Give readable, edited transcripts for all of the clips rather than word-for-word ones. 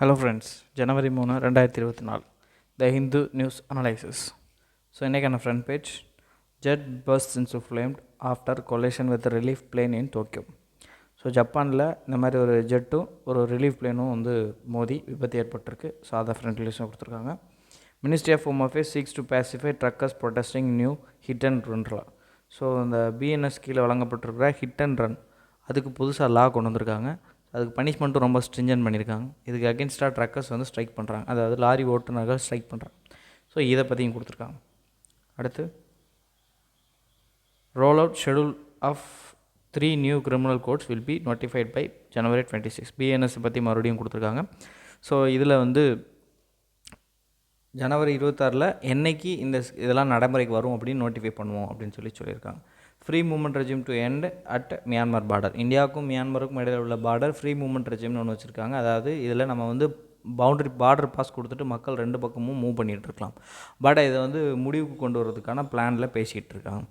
Hello friends, January 3, 2024, The Hindu News Analysis. So, இன்னைக்கான front page, jet bursts into flame after collision with a relief plane in Tokyo. So ஜப்பானில் இந்த மாதிரி ஒரு ஜெட்டும் ஒரு relief பிளேனும் வந்து மோதி விபத்து ஏற்பட்டிருக்கு. ஸோ அதை ஃப்ரண்ட் ரிலீஸும் கொடுத்துருக்காங்க. Ministry of home affairs seeks to pacify truckers protesting new hit and ரன்ல. ஸோ இந்த பிஎன்எஸ் கீழே வழங்கப்பட்டிருக்கிற ஹிட் அண்ட் ரன் அதுக்கு புதுசாக லா கொண்டு வந்திருக்காங்க. அதுக்கு பனிஷ்மெண்ட்டும் ரொம்ப ஸ்ட்ரிஞ்சன் பண்ணியிருக்காங்க. இதுக்கு அகென்ஸ்டாக ட்ரக்கர்ஸ் வந்து ஸ்ட்ரைக் பண்ணுறாங்க, அதாவது லாரி ஓட்டுநர்கள் ஸ்ட்ரைக் பண்ணுறாங்க. ஸோ இதை பற்றியும் கொடுத்துருக்காங்க. அடுத்து roll out schedule of 3 new criminal codes will be notified by January 26. BNS பற்றி மறுபடியும் கொடுத்துருக்காங்க. ஸோ இதில் வந்து ஜனவரி 26 என்னைக்கு இதெல்லாம் நடைமுறைக்கு வரும் அப்படின்னு நோட்டிஃபை பண்ணுவோம் அப்படின்னு சொல்லியிருக்காங்க. Free movement regime to end at Myanmar border. இந்தியாவுக்கும் மியான்மருக்கும் இடையில் உள்ள பார்டர் ஃப்ரீ மூவ்மெண்ட் ரெஜிம்னு ஒன்று வச்சுருக்காங்க. அதாவது இதில் நம்ம வந்து பார்டர் பாஸ் கொடுத்துட்டு மக்கள் ரெண்டு பக்கமும் மூவ் பண்ணிகிட்டு இருக்கலாம். பட் இதை வந்து முடிவுக்கு கொண்டு வரதுக்கான பிளானில் பேசிகிட்டு இருக்காங்க.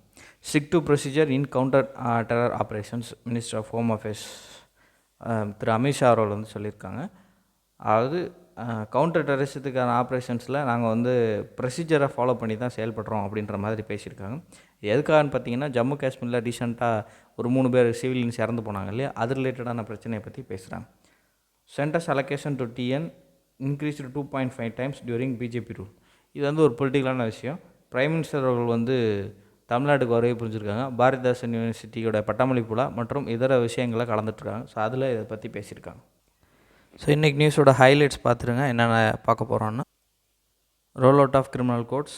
Strict to procedure in counter terror operations minister of home affairs திரு அமித்ஷா அவர்கள் வந்து சொல்லியிருக்காங்க. அதாவது கவுண்டர் டெரரிசத்துக்கான ஆப்ரேஷன்ஸில் நாங்கள் வந்து ப்ரொசீஜரை ஃபாலோ பண்ணி தான் செயல்படுறோம் அப்படின்ற மாதிரி பேசியிருக்காங்க. எதுக்காகன்னு பார்த்தீங்கன்னா ஜம்மு காஷ்மீரில் ரீசெண்டாக ஒரு 3 பேர் சிவிலியன்ஸ் இறந்து போனாங்க இல்லையா, அது ரிலேட்டடான பிரச்சனையை பற்றி பேசுகிறாங்க. Centres allocation to TN increased 2.5 times during BJP rule. இது வந்து ஒரு பொலிட்டிக்கலான விஷயம். பிரைம் மினிஸ்டர் அவர்கள் வந்து தமிழ்நாட்டுக்கு வரவே புரிஞ்சுருக்காங்க. பாரதிதாசன் யூனிவர்சிட்டியோட பட்டமளிப்பு விழா மற்றும் இதர விஷயங்களை கலந்துட்டுருக்காங்க. ஸோ அதில் இதை பற்றி பேசியிருக்காங்க. ஸோ இன்றைக்கி நியூஸோட ஹைலைட்ஸ் பார்த்துருங்க. என்னென்ன பார்க்க போகிறோன்னா, roll out of criminal codes,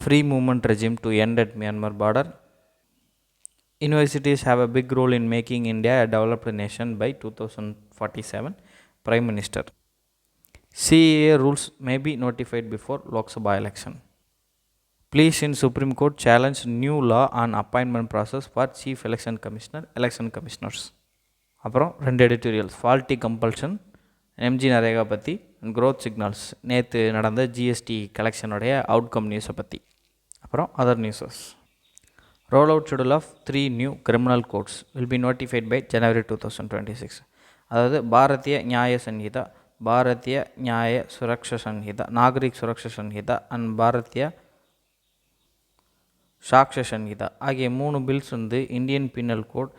free movement regime to end at Myanmar border, universities have a big role in making India a developed nation by 2047, Prime Minister. CAA rules may be notified before Loksabha election. Pleas in Supreme Court challenge new law on appointment process for Chief Election Commissioner, election commissioners. அப்புறம் 2 editorials, faulty compulsion, MG NREGA பற்றி, growth signals, நேற்று நடந்த GST கலெக்ஷனுடைய outcome நியூஸை பற்றி. அப்புறம் other newses. Roll out schedule of 3 new criminal codes will be notified by January 2026. அதாவது பாரதிய நியாய Sanhita, Bharatiya Nyaya Suraksha Sanhita, Nagarik Suraksha Sanhita and Bharatiya Sakshya Sanhita ஆகிய 3 பில்ஸ் வந்து Indian penal code,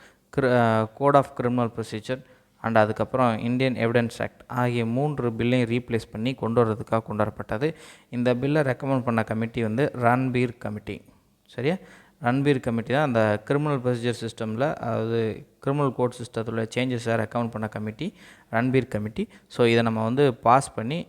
code of criminal procedure and அதுக்கப்புறம் இந்தியன் எவிடன்ஸ் ஆக்ட் ஆகிய 3 பில்லையும் ரீப்ளேஸ் பண்ணி கொண்டு வரதுக்காக கொண்டு வரப்பட்டது. இந்த பில்லை ரெக்கமெண்ட் பண்ண கமிட்டி வந்து ரன்பீர் கமிட்டி. சரியா, ரன்பீர் கமிட்டி தான் அந்த கிரிமினல் ப்ரொசீஜர் சிஸ்டமில், அதாவது கிரிமினல் கோட் சிஸ்டத்தில் சேஞ்சஸை ரெக்கமெண்ட் பண்ண கமிட்டி ரன்பீர் கமிட்டி. ஸோ இதை நம்ம வந்து பாஸ் பண்ணி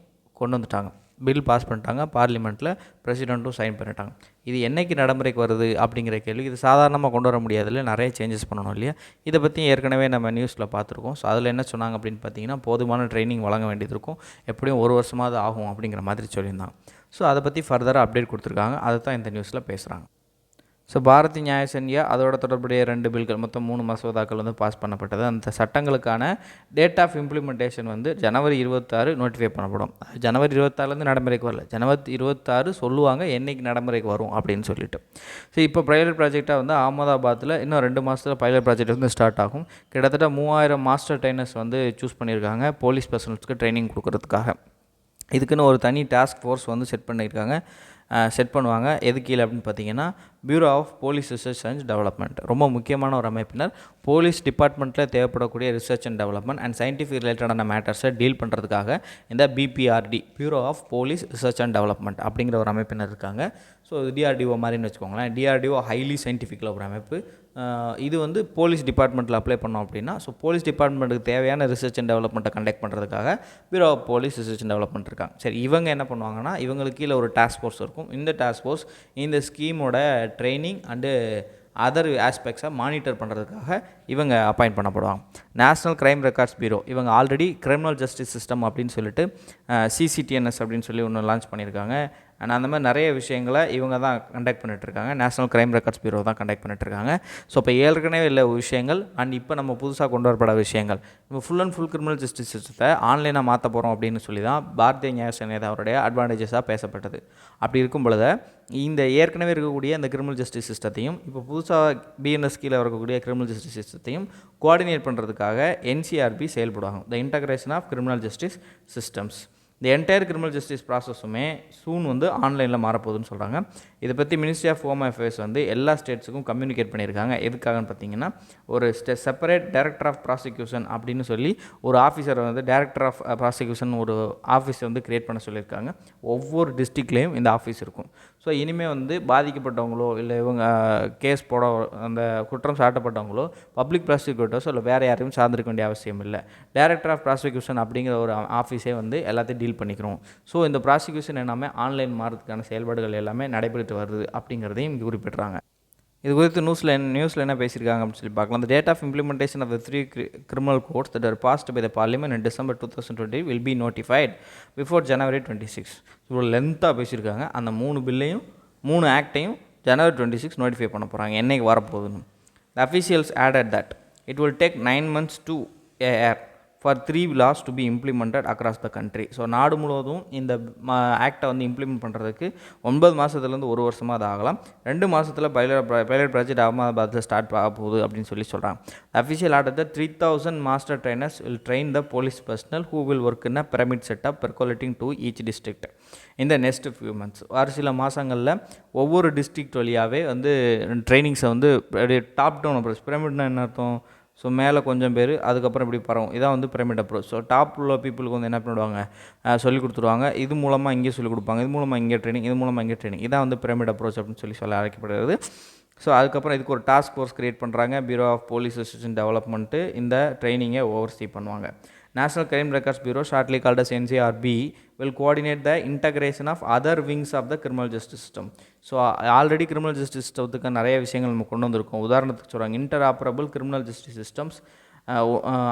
கொண்டு வந்துட்டாங்க. பில் பாஸ் பண்ணிட்டாங்க, பார்லிமெண்ட்டில் பிரசிடெண்ட்டும் சைன் பண்ணிட்டாங்க. இது என்றைக்கு நடைமுறைக்கு வருது அப்படிங்கிற கேள்வி. இது சாதாரணமாக கொண்டு வர முடியாதுல்ல, நிறைய சேஞ்சஸ் பண்ணணும் இல்லையா. இதை பற்றி ஏற்கனவே நம்ம நியூஸில் பார்த்துருக்கோம். ஸோ அதில் என்ன சொன்னாங்க அப்படின்னு பார்த்தீங்கன்னா, போதுமான ட்ரைனிங் வழங்க வேண்டியது இருக்கும், எப்படியும் 1 வருஷமாவது ஆகும் அப்படிங்கிற மாதிரி சொல்லியிருந்தாங்க. ஸோ அதை பற்றி ஃபர்தராக அப்டேட் கொடுத்துருக்காங்க. அதை தான் இந்த நியூஸில் பேசுகிறாங்க. ஸோ பாரதி நியாய சன்ஹிதா அதோட தொடர்புடைய 2 பில்கள், மொத்தம் 3 மசோதாக்கள் வந்து பாஸ் பண்ணப்பட்டது. அந்த சட்டங்களுக்கான டேட் ஆஃப் இம்ப்ளிமெண்டேஷன் வந்து January 26 நோட்டிஃபை பண்ணப்படும். January 26 நடைமுறைக்கு வரல, January 26 சொல்லுவாங்க என்றைக்கு நடைமுறைக்கு வரும் அப்படின்னு சொல்லிட்டு. ஸோ இப்போ பைலட் ப்ராஜெக்டாக வந்து அகமதாபாத்தில் இன்னும் 2 மாதத்தில் பைலட் ப்ராஜெக்ட் வந்து ஸ்டார்ட் ஆகும். கிட்டத்தட்ட 3000 மாஸ்டர் ட்ரைனர்ஸ் வந்து சூஸ் பண்ணியிருக்காங்க போலீஸ் பர்சனல்ஸ்க்கு ட்ரைனிங் கொடுக்கறதுக்காக. இதுக்குன்னு ஒரு தனி டாஸ்க் ஃபோர்ஸ் வந்து செட் பண்ணுவாங்க. எது கீழே அப்படின்னு பார்த்தீங்கன்னா, bureau of police research and development. ரொம்ப முக்கியமான ஒரு அமைப்பினர். போலீஸ் டிபார்ட்மெண்ட்டில் தேவைப்படக்கூடிய research and development and scientific ரிலேட்டடான மேட்டர்ஸை டீல் பண்ணுறதுக்காக இந்த BPRD, bureau of police research and development அப்படிங்கிற ஒரு அமைப்பினர் இருக்காங்க. ஸோ டிஆர்டிஓ மாதிரின்னு வச்சுக்கோங்களேன். டிஆர்டிஓ ஹைலி சயின்டிஃபிக்கில் ஒரு அமைப்பு. இது வந்து போலீஸ் டிபார்ட்மெண்ட்டில் அப்ளை பண்ணோம் அப்படின்னா, ஸோ போலீஸ் டிபார்ட்மெண்ட்டுக்கு தேவையான ரிசர்ச் அண்ட் டெவலப்மெண்ட்டை கண்டக்ட் பண்ணுறதுக்காக bureau of police research and development இருக்காங்க. சரி, இவங்க என்ன பண்ணுவாங்கன்னா, இவங்களுக்கு கீழே ஒரு டாஸ்க் ஃபோர்ஸ் இருக்கும். இந்த டாஸ்க் ஃபோர்ஸ் இந்த ஸ்கீமோட ட்ரைனிங் அண்டு அதர் ஆஸ்பெக்ட்ஸை மானிட்டர் பண்ணுறதுக்காக இவங்க அப்பாயிண்ட் பண்ணப்படுவாங்க. நேஷ்னல் க்ரைம் ரெக்கார்ட்ஸ் பியூரோ, இவங்க ஆல்ரெடி கிரிமினல் ஜஸ்டிஸ் சிஸ்டம் அப்படின்னு சொல்லிட்டு சிசிடிஎன்எஸ் அப்படின்னு சொல்லி ஒன்று லான்ச் பண்ணியிருக்காங்க. அண்ட் அந்த மாதிரி நிறைய விஷயங்களை இவங்க தான் கண்டக்ட் பண்ணிட்டுருக்காங்க. நேஷனல் கிரைம் ரெக்கார்ட்ஸ் பியூரோ தான் கண்டக்ட் பண்ணிட்டுருக்காங்க. ஸோ இப்போ ஏற்கனவே இல்லை விஷயங்கள் அண்ட் இப்போ நம்ம புதுசாக கொண்டு வரப்பட விஷயங்கள், இப்போ full and full criminal justice சிஸ்டத்தை ஆன்லைனாக மாற்ற போகிறோம் அப்படின்னு சொல்லி தான் பாரதிய நியாய சங்கேத அவருடைய அட்வான்டேஜஸாக பேசப்பட்டது. அப்படி இருக்கும் பொழுது இந்த ஏற்கனவே இருக்கக்கூடிய இந்த கிரிமினல் ஜஸ்டிஸ் சிஸ்டத்தையும் இப்போ புதுசாக பிஎன்எஸ் கீழே இருக்கக்கூடிய கிரிமினல் ஜஸ்டிஸ் சிஸ்டத்தையும் கோஆர்டினேட் பண்ணுறதுக்காக என்சிஆர்பி செயல்படுவாங்க. The integration of criminal justice systems. இந்த என்டையர் கிரிமினல் ஜஸ்டிஸ் ப்ராசஸுமே சூன் ஆன்லைனில் மாறப்போகுதுன்னு சொல்கிறாங்க. இதை பற்றி மினிஸ்ட்ரி ஆஃப் ஹோம் அஃபேர்ஸ் எல்லா ஸ்டேட்ஸுக்கும் கம்யூனிகேட் பண்ணியிருக்காங்க. எதுக்காகன்னு பார்த்தீங்கன்னா, ஒரு செப்பரேட் டைரக்டர் ஆஃப் ப்ராசிக்யூஷன் அப்படின்னு சொல்லி ஒரு ஆஃபீஸரை டைரக்டர் ஆஃப் ப்ராசிக்யூஷன் ஒரு ஆஃபீஸை க்ரியேட் பண்ண சொல்லியிருக்காங்க. ஒவ்வொரு டிஸ்ட்ரிக்ட்லேயும் இந்த ஆஃபீஸ் இருக்கும். ஸோ இனிமேல் பாதிக்கப்பட்டவங்களோ இல்லை இவங்க கேஸ் போட அந்த குற்றம் சாட்டப்பட்டவங்களோ பப்ளிக் ப்ராசிக்யூட்டர்ஸோ இல்லை வேறு யாரையும் சார்ந்திருக்க வேண்டிய அவசியம் இல்லை. டைரக்டர் ஆஃப் ப்ராசிக்யூஷன் அப்படிங்கிற ஒரு ஆஃபீஸே எல்லாத்தையும் டீல் பண்ணிக்கிறோம். ஸோ இந்த ப்ராசிக்யூஷன் எல்லாமே ஆன்லைன் மாறதுக்கான செயல்பாடுகள் எல்லாமே நடைபெற்று வருது அப்படிங்கிறதையும் இங்கே குறிப்பிட்றாங்க. இது குறித்து நியூஸில் என்ன பேசியிருக்காங்க அப்படின்னு சொல்லி பார்க்கலாம். The date of implementation of the 3 criminal codes that are passed by the Parliament in December 2020 will be notified before January 26. இவ்வளோ லென்த்தாக பேசியிருக்காங்க. அந்த 3 பில்லையும் 3 ஆக்டையும் January 26 நோட்டிஃபை பண்ண போகிறாங்க, என்னைக்கு வரப்போகுதுன்னு. The officials added that it will take 9 months to a year for 3 laws to be implemented across the country. So நாடு முழுவதும் இந்த ஆக்டை இம்ப்ளிமெண்ட் பண்ணுறதுக்கு 9 மாதத்துலேருந்து 1 வருஷமாக அது ஆகலாம். 2 மாதத்தில் பைலட் ப்ராஜெக்ட் அகமதாபாத்தில் ஸ்டார்ட் ஆக போகுது அப்படின்னு சொல்கிறாங்க. Official order 3000 master trainers will train the police personnel who will work in a pyramid setup percolating to each district இந்த நெக்ஸ்ட் ஃபியூ மந்த்ஸ். ஒரு சில மாதங்களில் ஒவ்வொரு டிஸ்ட்ரிக்ட் வழியாகவே ட்ரைனிங்ஸை டாப் டவுன் அப்ரோச். பிரமிட்னா என்ன அர்த்தம்? ஸோ மேலே கொஞ்சம் பேர் அதுக்கப்புறம் இப்படி பரவும். இதான் பிரமிட் அப்ரோச். ஸோ டாப் உள்ள பீப்புளுக்கு என்ன பண்ணிவிடுவாங்க, சொல்லிக் கொடுத்துருவாங்க. இது மூலமாக இங்கே சொல்லிக் கொடுப்பாங்க, இது மூலமாக இங்கே ட்ரைனிங், இது மூலமாக இங்கே ட்ரைனிங். இதான் பிரமிட் அப்ரோச் அப்படின்னு சொல்லி அழைக்கப்படுகிறது. ஸோ அதுக்கப்புறம் இதுக்கு ஒரு டாஸ்க் ஃபோர்ஸ் க்ரியேட் பண்ணுறாங்க. Bureau of police assistant development இந்த ட்ரைனிங்கை ஓவர்சீ பண்ணுவாங்க. National Crime Records Bureau, shortly called as NCRB, will coordinate the integration of other wings of the criminal justice system. So already criminal justice சிஸ்டத்துக்கு நிறைய விஷயங்கள் நம்ம கொண்டு வந்திருக்கோம். உதாரணத்துக்கு சொல்கிறாங்க இன்டர்ஆப்பரபிள் கிரிமினல் ஜஸ்டிஸ் சிஸ்டம்ஸ்,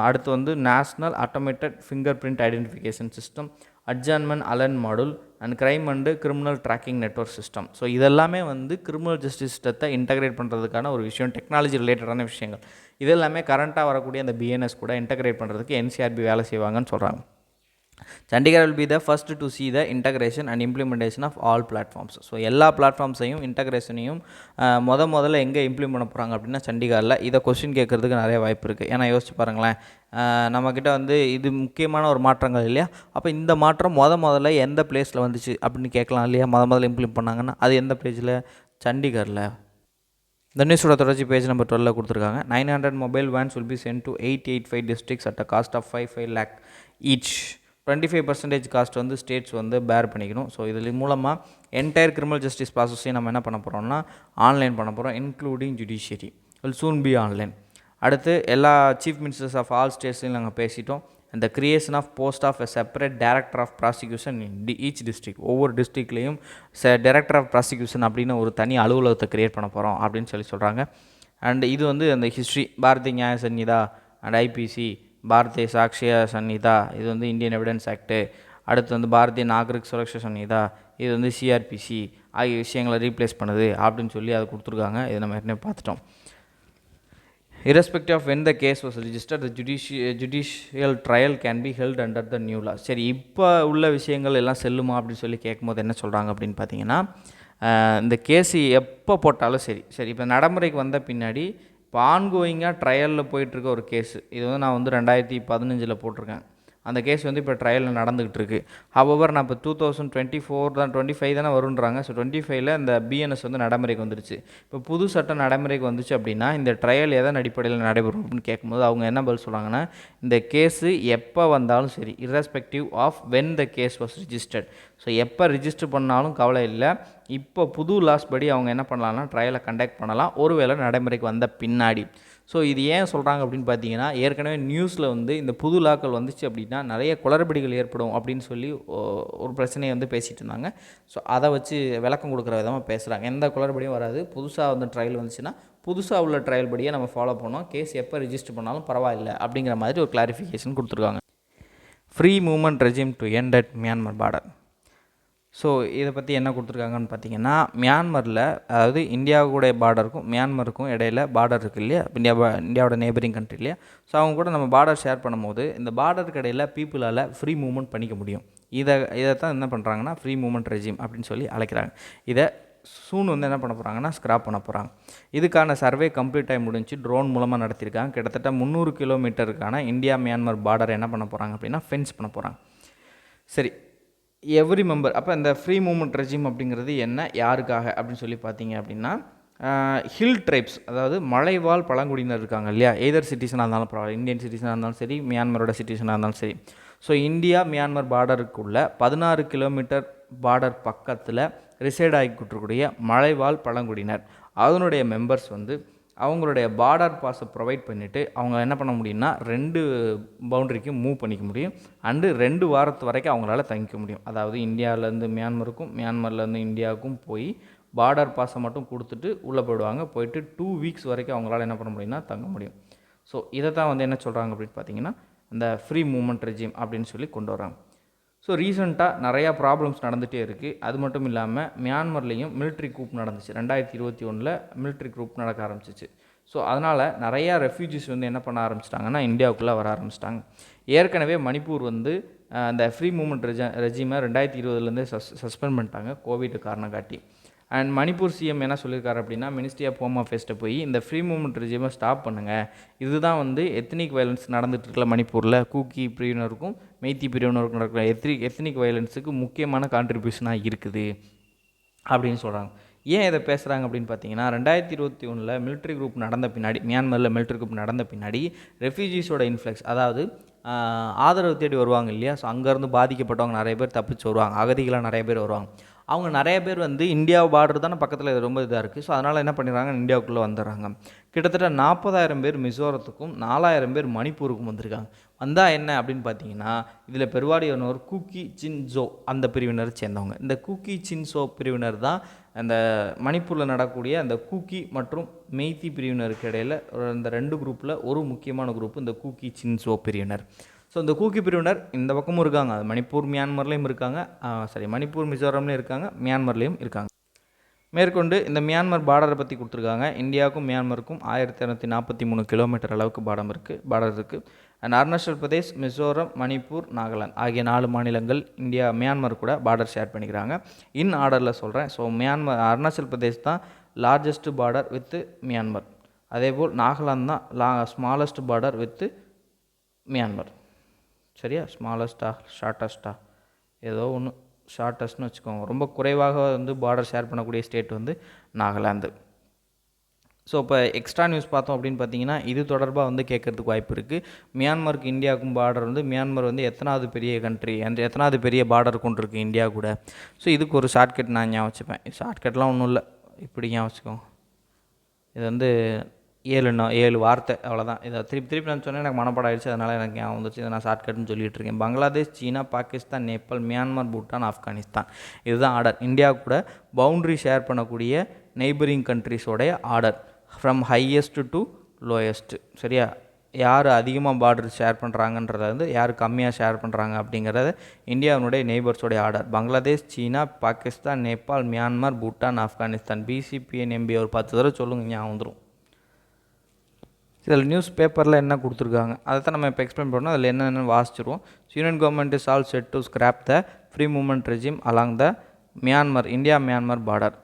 அடுத்து national automated finger print identification system, adjournment alert model and crime and criminal tracking network system. So இதெல்லாமே கிரிமினல் ஜஸ்டிஸ் சிஸ்டத்தை இன்டகிரேட் பண்ணுறதுக்கான ஒரு விஷயம், டெக்னாலஜி ரிலேட்டடான விஷயங்கள். இதெல்லாமே கரண்ட்டாக வரக்கூடிய அந்த பிஎன்எஸ் கூட இன்டகிரேட் பண்ணுறதுக்கு என்சிஆர்பி வேலை செய்வாங்கன்னு சொல்கிறாங்க. Chandigarh will be the first to see the integration and implementation of all platforms. So எல்லா பிளாட்ஃபார்ம்ஸையும் இன்டகிரேஷனையும் முதல்ல எங்கே இம்ப்ளிமெண்ட் பண்ண போகிறாங்க அப்படின்னா சண்டிகாரில். இதை கொஸ்டின் கேட்குறதுக்கு நிறைய வாய்ப்பு இருக்குது. ஏன்னா யோசிச்சு பாருங்களேன், நம்மக்கிட்ட இது முக்கியமான ஒரு மாற்றங்கள் இல்லையா? அப்போ இந்த மாற்றம் முதல்ல எந்த பிளேஸில் வந்துச்சு அப்படின்னு கேட்கலாம் இல்லையா? முதல்ல இம்ப்ளிமெண்ட் பண்ணாங்கன்னா அது எந்த பேஜில்? சண்டிகரில். இந்த நியூஸோட தொடர்ச்சி பேஜ் நம்பர் 12 கொடுத்துருக்காங்க. 900 mobile vans will be sent to 885 districts at a cost of 55 lakh each. 25% cost states பேர் பண்ணிக்கணும். ஸோ இதில் மூலமாக என்டையர் கிரிமினல் ஜஸ்டிஸ் ப்ராசஸையும் நம்ம என்ன பண்ண போகிறோம்னா ஆன்லைன் பண்ண போகிறோம், including judiciary will soon be online. அடுத்து எல்லா சீஃப் மினிஸ்டர்ஸ் ஆஃப் ஆல் ஸ்டேட்ஸையும் நாங்கள் பேசிட்டோம். அந்த creation of post of a separate director of prosecution in each district. ஒவ்வொரு டிஸ்ட்ரிக்ட்லேயும் டைரக்டர் ஆஃப் ப்ராசிக்யூஷன் அப்படின்னு ஒரு தனி அலுவலகத்தை கிரியேட் பண்ண போகிறோம் அப்படின்னு சொல்கிறாங்க. அண்ட் இது அந்த ஹிஸ்ட்ரி பாரதிய நியாய சங்கீதா அண்ட் ஐபிசி, பாரதிய சாக்ஷிய சன்னிதா, இது இந்தியன் எவிடன்ஸ் ஆக்டு, அடுத்து பாரதிய நாகரிக் சுரக்ஷா சன்னிதா, இது சிஆர்பிசி ஆகிய விஷயங்களை ரீப்ளேஸ் பண்ணுது அப்படின்னு சொல்லி அதை கொடுத்துருக்காங்க. இதை நம்ம ஏற்கனவே பார்த்துட்டோம். Irrespective of when the case was registered, the judicial trial can be held under the new law. சரி, இப்போ உள்ள விஷயங்கள் எல்லாம் செல்லுமா அப்படின்னு சொல்லி கேட்கும்போது என்ன சொல்கிறாங்க அப்படின்னு பார்த்தீங்கன்னா, இந்த கேஸு எப்போ போட்டாலும் சரி இப்போ நடைமுறைக்கு வந்த பின்னாடி இப்போ ஆன்கோயிங்காக ட்ரையலில் போயிட்டுருக்க ஒரு கேஸு, இது நான் 2015 போட்டிருக்கேன். அந்த கேஸ் இப்போ ட்ரையலில் நடந்துக்கிட்டு இருக்குது. ஹவவர் நான் இப்போ 2024 தான் 25 தானே வருன்றாங்க. ஸோ 25ல் இந்த பிஎன்எஸ் நடைமுறைக்கு வந்துருச்சு. இப்போ புது சட்டம் நடைமுறைக்கு வந்துச்சு அப்படின்னா இந்த ட்ரையல் எதன் அடிப்படையில் நடைபெறும் அப்படின்னு கேட்கும்போது அவங்க என்ன பதில் சொல்கிறாங்கன்னா, இந்த கேஸு எப்போ வந்தாலும் சரி, irrespective of when the case was registered. So எப்போ ரிஜிஸ்டர் பண்ணாலும் கவலை இல்லை. இப்போ புது லாஸ் படி அவங்க என்ன பண்ணலாம்னா ட்ரையலை கண்டக்ட் பண்ணலாம், ஒருவேளை நடைமுறைக்கு வந்த பின்னாடி. ஸோ இது ஏன் சொல்கிறாங்க அப்படின்னு பார்த்தீங்கன்னா, ஏற்கனவே நியூஸில் இந்த புது லாக்கள் வந்துச்சு அப்படின்னா நிறைய குளறுபடிகள் ஏற்படும் அப்படின்னு சொல்லி ஒரு பிரச்சனையை பேசிகிட்டு இருந்தாங்க. ஸோ அதை வச்சு விளக்கம் கொடுக்குற விதமாக பேசுகிறாங்க. எந்த குளறுபடியும் வராது. புதுசாக ட்ரையல் வந்துச்சுன்னா புதுசாக உள்ள ட்ரையல் படியே நம்ம ஃபாலோ பண்ணோம், கேஸ் எப்போ ரிஜிஸ்டர் பண்ணாலும் பரவாயில்லை அப்படிங்கிற மாதிரி ஒரு கிளாரிஃபிகேஷன் கொடுத்துருக்காங்க. Free movement regime to end at Myanmar border. So இதை பற்றி என்ன கொடுத்துருக்காங்கன்னு பார்த்தீங்கன்னா, மியான்மரில் அதாவது இந்தியாவுடைய பார்டருக்கும் மியான்மருக்கும் இடையில பார்டர் இருக்குது இல்லையா, இந்தியாவோட நெய்பரிங் கண்ட்ரி இல்லையா. ஸோ அவங்க கூட நம்ம பார்டர் ஷேர் பண்ணும்போது இந்த பார்டருக்கு இடையில பீப்புளால் ஃப்ரீ மூவ்மெண்ட் பண்ணிக்க முடியும். இதை தான் என்ன பண்ணுறாங்கன்னா ஃப்ரீ மூவ்மெண்ட் ரெஜிம் அப்படின்னு சொல்லி அழைக்கிறாங்க. இதை சூன் வந்து என்ன பண்ண போகிறாங்கன்னா ஸ்க்ராப் பண்ண போகிறாங்க. இதுக்கான சர்வே கம்ப்ளீட் ஆகி முடிஞ்சு ட்ரோன் மூலமாக நடத்தியிருக்காங்க. கிட்டத்தட்ட 300 கிலோமீட்டருக்கான இந்தியா மியான்மர் பார்டரை என்ன பண்ண போகிறாங்க அப்படின்னா ஃபென்ஸ் பண்ண போகிறாங்க. சரி, எவ்ரி மெம்பர் அப்போ இந்த ஃப்ரீ மூவ்மெண்ட் ரெஜிம் அப்படிங்கிறது என்ன, யாருக்காக அப்படின்னு சொல்லி பார்த்தீங்க அப்படின்னா, ஹில் ட்ரைப்ஸ், அதாவது மலைவாழ் பழங்குடியினர் இருக்காங்க இல்லையா, எய்தர் சிட்டிசனாக இருந்தாலும் பரவாயில்ல, இந்தியன் சிட்டிசனாக இருந்தாலும் சரி, மியான்மரோட சிட்டிசனாக இருந்தாலும் சரி. ஸோ இந்தியா மியான்மர் பார்டருக்குள்ள 16 கிலோமீட்டர் பார்டர் பக்கத்தில் ரிசைட் ஆகிக்கிட்டுருக்கூடிய மலைவாழ் பழங்குடியினர் அதனுடைய மெம்பர்ஸ் வந்து அவங்களுடைய பார்டர் பாஸை ப்ரொவைட் பண்ணிவிட்டு அவங்க என்ன பண்ண முடியும்னா 2 பவுண்டரிக்கு மூவ் பண்ணிக்க முடியும். அண்டு 2 வாரத்து வரைக்கும் அவங்களால தங்கிக்க முடியும். அதாவது இந்தியாவிலேருந்து மியான்மருக்கும் மியான்மர்லேருந்து இந்தியாவுக்கும் போய் பார்டர் பாஸை மட்டும் கொடுத்துட்டு உள்ளே போயிடுவாங்க. போயிட்டு 2 வீக்ஸ் வரைக்கும் அவங்களால என்ன பண்ண முடியும்னா தங்க முடியும். ஸோ இதை தான் வந்து என்ன சொல்கிறாங்க அப்படின்னு பார்த்தீங்கன்னா இந்த ஃப்ரீ மூவ்மெண்ட் ரெஜிம் அப்படின்னு சொல்லி கொண்டு வராங்க. ஸோ ரீசெண்டாக நிறையா ப்ராப்ளம்ஸ் நடந்துகிட்டே இருக்குது. அது மட்டும் இல்லாமல் மியான்மர்லேயும் மிலிட்ரி கூப் நடந்துச்சு. 2021 மிலிட்ரி கூப் நடக்க ஆரம்பிச்சிச்சு. ஸோ அதனால் நிறையா ரெஃப்யூஜிஸ் வந்து என்ன பண்ண ஆரம்பிச்சிட்டாங்கன்னா இந்தியாவுக்குள்ளே வர ஆரம்பிச்சிட்டாங்க. ஏற்கனவே மணிப்பூர் வந்து அந்த ஃப்ரீ மூவ்மெண்ட் ரெஜிமை 2020 சஸ்பெண்ட் பண்ணிட்டாங்க கோவிட் காரணம் காட்டி. அண்ட் மணிப்பூர் சிஎம் என்ன சொல்லியிருக்காரு அப்படின்னா, மினிஸ்ட்ரி ஆஃப் ஹோம் அஃபேர்ஸ்ட்டை போய் இந்த ஃப்ரீ மூவ்மெண்ட் ரெஜிமை ஸ்டாப் பண்ணுங்கள். இதுதான் வந்து எத்னிக் வயலன்ஸ் நடந்துகிட்ருக்கல மணிப்பூரில் கூக்கி பிரிவினருக்கும் மெய்த்தி பிரிவினருக்கும் நடக்கிற எத்னிக் வயலன்ஸுக்கு முக்கியமான கான்ட்ரிபியூஷனாக இருக்குது அப்படின்னு சொல்கிறாங்க. ஏன் இதை பேசுகிறாங்க அப்படின்னு பார்த்தீங்கன்னா, 2021 மிலிட்ரி குரூப் நடந்த பின்னாடி, மியான்மரில் மிலிட்ரி குரூப் நடந்த பின்னாடி ரெஃப்யூஜிஸோட இன்ஃப்ளக்ஸ், அதாவது ஆதரவு தேடி வருவாங்க இல்லையா. ஸோ அங்கேருந்து பாதிக்கப்பட்டவங்க நிறைய பேர் தப்பிச்சு வருவாங்க, அகதிகளாக நிறைய பேர் வருவாங்க. அவங்க நிறைய பேர் வந்து இந்தியா பார்டர் தானே பக்கத்தில் ரொம்ப இதாக இருக்குது. ஸோ அதனால் என்ன பண்ணிடுறாங்க, இந்தியாவுக்குள்ளே வந்துடுறாங்க. கிட்டத்தட்ட 40,000 பேர் மிசோரத்துக்கும் 4,000 பேர் மணிப்பூருக்கும் வந்திருக்காங்க. வந்தால் என்ன அப்படின்னு பார்த்தீங்கன்னா, இதில் பெருவாரியானவர் கூக்கி சின்சோ அந்த பிரிவினரை சேர்ந்தவங்க. இந்த கூக்கி சின்சோ பிரிவினர் தான் அந்த மணிப்பூரில் நடக்கக்கூடிய அந்த கூக்கி மற்றும் மெய்த்தி பிரிவினருக்கு இடையில் இந்த 2 குரூப்பில் ஒரு முக்கியமான குரூப் இந்த கூக்கி சின்சோ பிரிவினர். ஸோ இந்த கூக்கி பிரிவினர் இந்த பக்கமும் இருக்காங்க, அது மணிப்பூர் மியான்மர்லேயும் இருக்காங்க, மணிப்பூர் மிசோரம்லேயும் இருக்காங்க, மியான்மர்லேயும் இருக்காங்க. மேற்கொண்டு இந்த மியான்மர் பார்டரை பற்றி கொடுத்துருக்காங்க. இந்தியாவுக்கும் மியான்மருக்கும் 1243 கிலோமீட்டர் அளவுக்கு பார்டர் இருக்குது. அண்ட் அருணாச்சல் பிரதேஷ், மிசோரம், மணிப்பூர், நாகாலாந்து ஆகிய 4 மாநிலங்கள் மியான்மர் கூட பார்டர் ஷேர் பண்ணிக்கிறாங்க. இன் ஆர்டரில் சொல்கிறேன். ஸோ அருணாச்சல் பிரதேஷ் தான் லார்ஜஸ்ட் பார்டர் வித் மியான்மர். அதேபோல் நாகாலாந்து தான் ஸ்மாலஸ்ட் பார்டர் வித் மியான்மர். சரியா, ஸ்மாலஸ்ட்டா ஷார்ட்டஸ்ட்டா ஏதோ ஒன்று, ஷார்ட்டஸ்ட்னு வச்சுக்கோங்க. ரொம்ப குறைவாக வந்து பார்டர் ஷேர் பண்ணக்கூடிய ஸ்டேட் வந்து நாகாலாந்து. ஸோ இப்போ எக்ஸ்ட்ரா நியூஸ் பார்த்தோம் அப்படின்னு பார்த்தீங்கன்னா, இது தொடர்பாக வந்து கேட்குறதுக்கு வாய்ப்பு இருக்குது. மியான்மருக்கு இந்தியாவுக்கும் பார்டர் வந்து மியான்மர் வந்து எத்தனாவது பெரிய கண்ட்ரி, எத்தனாவது பெரிய பார்டர் கொண்டு இருக்குது இந்தியா கூட. ஸோ இதுக்கு ஒரு ஷார்ட்கட் நான் ஞாபகம் வச்சுப்பேன். ஷார்ட்கட்லாம் ஒன்றும் இல்லை, இப்படி ஞாபகம் வச்சுக்கோங்க. இது வந்து 7 வார்த்தை அவ்வளோதான். இதை திருப்பி நான் சொன்னேன், எனக்கு மனப்பாடம் ஆகிடுச்சு, அதனால் எனக்கு ஞாபகம் வந்துச்சு. இதை நான் ஷார்ட்கட்னு சொல்லிட்டு இருக்கேன். பங்களாதேஷ், சீனா, பாகிஸ்தான், நேபாள், மியான்மர், பூட்டான், ஆப்கானிஸ்தான் இதுதான் ஆர்டர். இந்தியா கூட பவுண்ட்ரி ஷேர் பண்ணக்கூடிய நெய்பரிங் கண்ட்ரிஸோடைய order from highest to lowest. சரியா, யார் அதிகமாக பார்டர் ஷேர் பண்ணுறாங்கன்றத வந்து யார் கம்மியாக ஷேர் பண்ணுறாங்க அப்படிங்கிறத இந்தியாவினுடைய நெய்பர்ஸோடைய order. Bangladesh, China, Pakistan, Nepal, Myanmar, Bhutan, Afghanistan. BCPNMB ஒரு 10 தடவை சொல்லுங்க, ஞாபகம் வந்துடும். இதில் நியூஸ் பேப்பரில் என்ன கொடுத்துருக்காங்க அதை தான் நம்ம இப்போ எக்ஸ்பிளைன் பண்ணோம். அதில் என்னென்னு வாசிச்சிருவோம். Union government is all set to scrap the free movement regime along the India Myanmar border.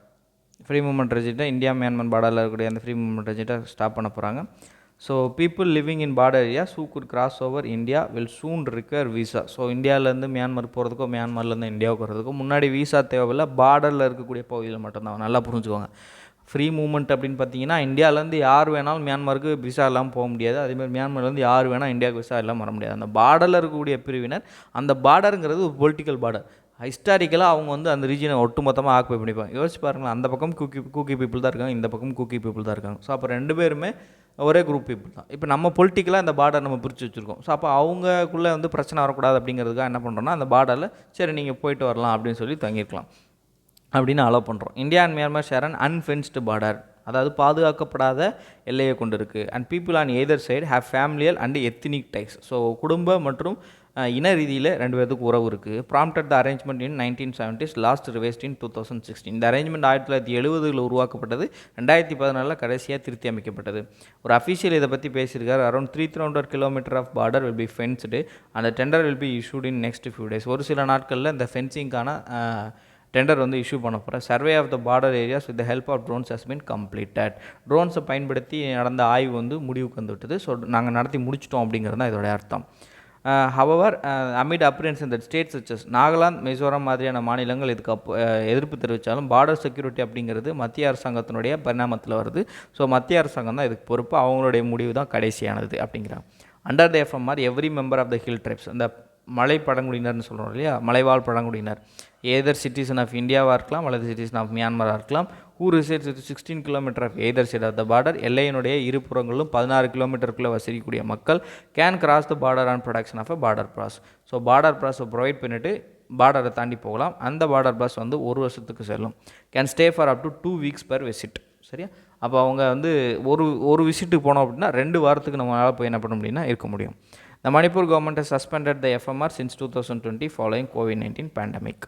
Free movement ரெஜிட்டை இந்தியா மியான்மர் பார்டரில் இருக்கக்கூடிய அந்த ஃப்ரீ மூவ்மெண்ட் ரெஜிட்டை ஸ்டாப் பண்ண போகிறாங்க. So people living in border areas who could cross over India will soon require visa. So இந்தியாவிலேருந்து Myanmar போகிறதுக்கோ மியான்மர்லேருந்து இந்தியாவுக்கு வர்றதுக்கோ முன்னாடி விசா தேவையில்லை, பார்டரில் இருக்கக்கூடிய பகுதியில் மட்டும்தான். நல்லா புரிஞ்சுக்கோங்க. ஃப்ரீ மூவ்மெண்ட் அப்படின்னு பார்த்தீங்கன்னா, இந்தியாவிலேருந்து யார் வேணாலும் மியான்மருக்கு விசா இல்லாமல் போக முடியாது. அதேமாதிரி மியான்மர்லேருந்து யார் வேணால் இந்தியாவுக்கு விசா இல்லாமல் வர முடியாது. அந்த பார்டரில் இருக்கக்கூடிய பிரிவினர், அந்த பார்டருங்கிறது ஒரு பொலிட்டிக்கல் பார்டர். ஹிஸ்டாரிக்கலாக அவங்க வந்து அந்த ரீஜனை ஒட்டுமொத்தமாக ஆக்குபை பண்ணிப்பாங்க. யோசிச்சு பாருங்களேன், அந்த பக்கம் கூக்கி பீப்புள் தான் இருக்காங்க, இந்த பக்கம் கூக்கி பீப்புள் தான் இருக்காங்க. ஸோ அப்போ 2 பேருமே ஒரே குரூப் பீப்புள் தான். இப்போ நம்ம பொலிட்டிக்கலாக இந்த பார்டர் நம்ம பிரித்து வச்சுருக்கோம். ஸோ அப்போ அவங்களுக்குள்ளே வந்து பிரச்சனை வரக்கூடாது அப்படிங்கிறதுக்காக என்ன பண்ணுறோன்னா, அந்த பார்டரில் சரி நீங்கள் போயிட்டு வரலாம் அப்படின்னு சொல்லி தங்கியிருக்கலாம் அப்படின்னு அலோவ் பண்ணுறோம். India and Myanmar share and unfenced border அதாவது பாதுகாக்கப்படாத எல்லையை கொண்டு இருக்குது. And people on either side have familial and ethnic ties. So குடும்ப மற்றும் இன ரீதியில் ரெண்டு பேருக்கு உறவு இருக்குது. Prompted the arrangement in 1970s, last revised in 2016. இந்த அரேஞ்ச்மெண்ட் 1970 உருவாக்கப்பட்டது, 2014 கடைசியாக திருத்தி அமைக்கப்பட்டது. ஒரு அஃபீஷியல் இதை பற்றி பேசியிருக்காரு. Around 300 kilometre of border will be fenced அந்த tender will be issued in next few days. ஒரு சில நாட்களில் இந்த ஃபென்சிங்கான டெண்டர் வந்து இஷ்யூ பண்ண போகிறேன். Survey of the border areas with the help of drones has been completed. ட்ரோன்ஸை பயன்படுத்தி நடந்த ஆய்வு வந்து முடிவுக்கு வந்துவிட்டது. ஸோ நாங்கள் நடத்தி முடிச்சிட்டோம் அப்படிங்கிறது தான் இதோடைய அர்த்தம். ஹவவர் அமிட் அப்ரியன்ஸ் இந்த ஸ்டேட் சச்சஸ் நாகாலாந்து, மிசோரம் மாதிரியான மாநிலங்கள் இதுக்கு எதிர்ப்பு தெரிவித்தாலும் பார்டர் செக்யூரிட்டி அப்படிங்கிறது மத்திய அரசாங்கத்தினுடைய பரிணாமத்தில் வருது. ஸோ மத்திய அரசாங்கம் தான் இதுக்கு பொறுப்பு, அவங்களுடைய முடிவு தான் கடைசியானது அப்படிங்கிறாங்க. Under the FMR every member of the hill tribes, அந்த மலை பழங்குடியினர்னு சொல்கிறோம் இல்லையா, மலைவாழ் பழங்குடியினர், ஏதர் சிட்டிசன் ஆஃப் இந்தியாவாக இருக்கலாம் அல்லது சிட்டிசன் ஆஃப் மியான்மராக இருக்கலாம், who resides with 16 kilometre of either side of the border, எல்லையினுடைய இருபுறங்களும் 16 கிலோமீட்டருக்குள்ளே வசிக்கக்கூடிய மக்கள் can cross the border on production of a border pass. So border பாஸை ப்ரொவைட் பண்ணிவிட்டு பார்டரை தாண்டி போகலாம். அந்த பார்டர் பாஸ் வந்து ஒரு வருஷத்துக்கு செல்லும். Can stay for up to 2 weeks per visit. சரியா? அப்போ அவங்க வந்து ஒரு விசிட்டுக்கு போனோம் அப்படின்னா 2 வாரத்துக்கு நம்மளால் போய் என்ன பண்ண முடியும்னா இருக்க முடியும். The Manipur government has suspended the FMR since 2020 following COVID-19 pandemic.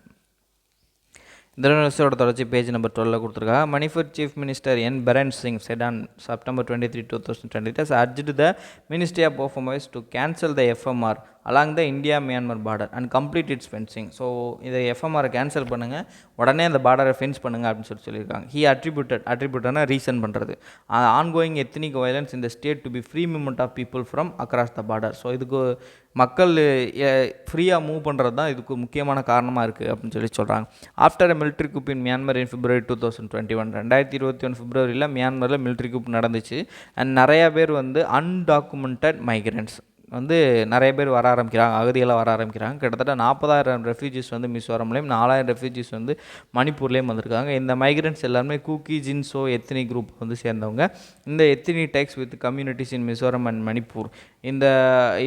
இந்த நியூஸோட தொடர்ச்சி பேஜ் நம்பர் 12 கொடுத்துருக்காங்க. மணிப்பூர் சீஃப் மினிஸ்டர் என் பரன் Singh said on September 23, 2020 has urged the Ministry of Home Affairs to cancel the FMR along the India-Myanmar border and complete its fencing. So இதை எஃப்எம்ஆரை cancel பண்ணுங்கள், உடனே அந்த பார்டரை fence பண்ணுங்கள் அப்படின்னு சொல்லியிருக்காங்க. ஹி அட்ரிபியூட்டட்னா ரீசன் பண்ணுறது ஆன்கோயிங் எத்னிக் வயலன்ஸ் இந்த state to be free movement of people from across the border. So இதுக்கு மக்கள் ஃப்ரீயாக மூவ் பண்ணுறது தான் இதுக்கு முக்கியமான காரணமாக இருக்குது அப்படின்னு சொல்லி சொல்கிறாங்க. ஆஃப்டர் மிலிட்ரி கூப் இன் மியான்மர் இன் February 2021, 2021 பிப்ரவரியில் மியான்மரில் மிலிட்ரி கூப் நடந்துச்சு. அண்ட் நிறையா பேர் வந்து அன்டாக்குமெண்டட் மைக்ரண்ட்ஸ் வந்து நிறைய பேர் வர ஆரம்பிக்கிறாங்க, அகதிகளாக வர ஆரம்பிக்கிறாங்க. கிட்டத்தட்ட 40,000 ரெஃப்யூஜிஸ் வந்து மிசோரம்லேயும் 4,000 ரெஃப்யூஜிஸ் வந்து மணிப்பூர்லேயும் வந்திருக்காங்க. இந்த மைக்ரண்ட்ஸ் எல்லாருமே கூக்கி, ஜின்சோ எத்னி குரூப் வந்து சேர்ந்தவங்க. இந்த ethnic ties with communities in Mizoram and Manipur,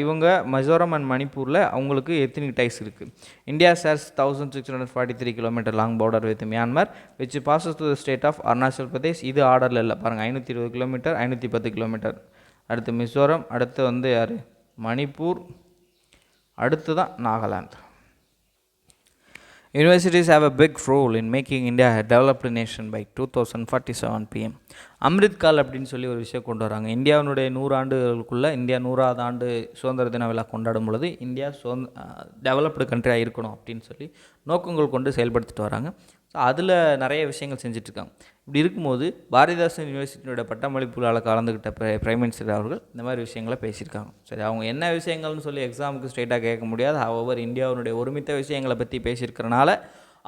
இவங்க மிசோரம் அண்ட் மணிப்பூரில் அவங்களுக்கு எத்னிக் டைஸ் இருக்குது. India shares 1643 kilometre long border with Myanmar which passes to the state of Arunachal Pradesh. இது ஆர்டரில் இல்லை பாருங்கள், 520 கிலோமீட்டர், 510 கிலோமீட்டர். அடுத்து மிசோரம், அடுத்து வந்து யார் மணிப்பூர், அடுத்து தான் Nagaland. Universities have a big role in making India a developed nation by 2047 PM. Amrit கால் அப்படின்னு சொல்லி ஒரு விஷயம் கொண்டு வராங்க. இந்தியாவினுடைய 100 ஆண்டுகளுக்குள்ளே இந்தியா 100வது ஆண்டு சுதந்திர தின விழா கொண்டாடும் பொழுது இந்தியா டெவலப்டு கண்ட்ரியாக இருக்கணும் அப்படின்னு சொல்லி நோக்கங்கள் கொண்டு செயல்படுத்திட்டு வராங்க. ஸோ அதில் நிறைய விஷயங்கள் செஞ்சிட்ருக்காங்க. இப்படி இருக்கும்போது பாரதிதாசன் யூனிவர்சிட்டியோட பட்டமளிப்புகளால் கலந்துக்கிட்ட பிரைம் மினிஸ்டர் அவர்கள் இந்த மாதிரி விஷயங்களை பேசியிருக்காங்க. சரி, அவங்க என்ன விஷயங்கள்னு சொல்லி எக்ஸாமுக்கு ஸ்ட்ரெயிட்டாக கேட்க முடியாது. ஹவவர் இந்தியாவினுடைய ஒருமித்த விஷயங்களை பற்றி பேசியிருக்கிறனால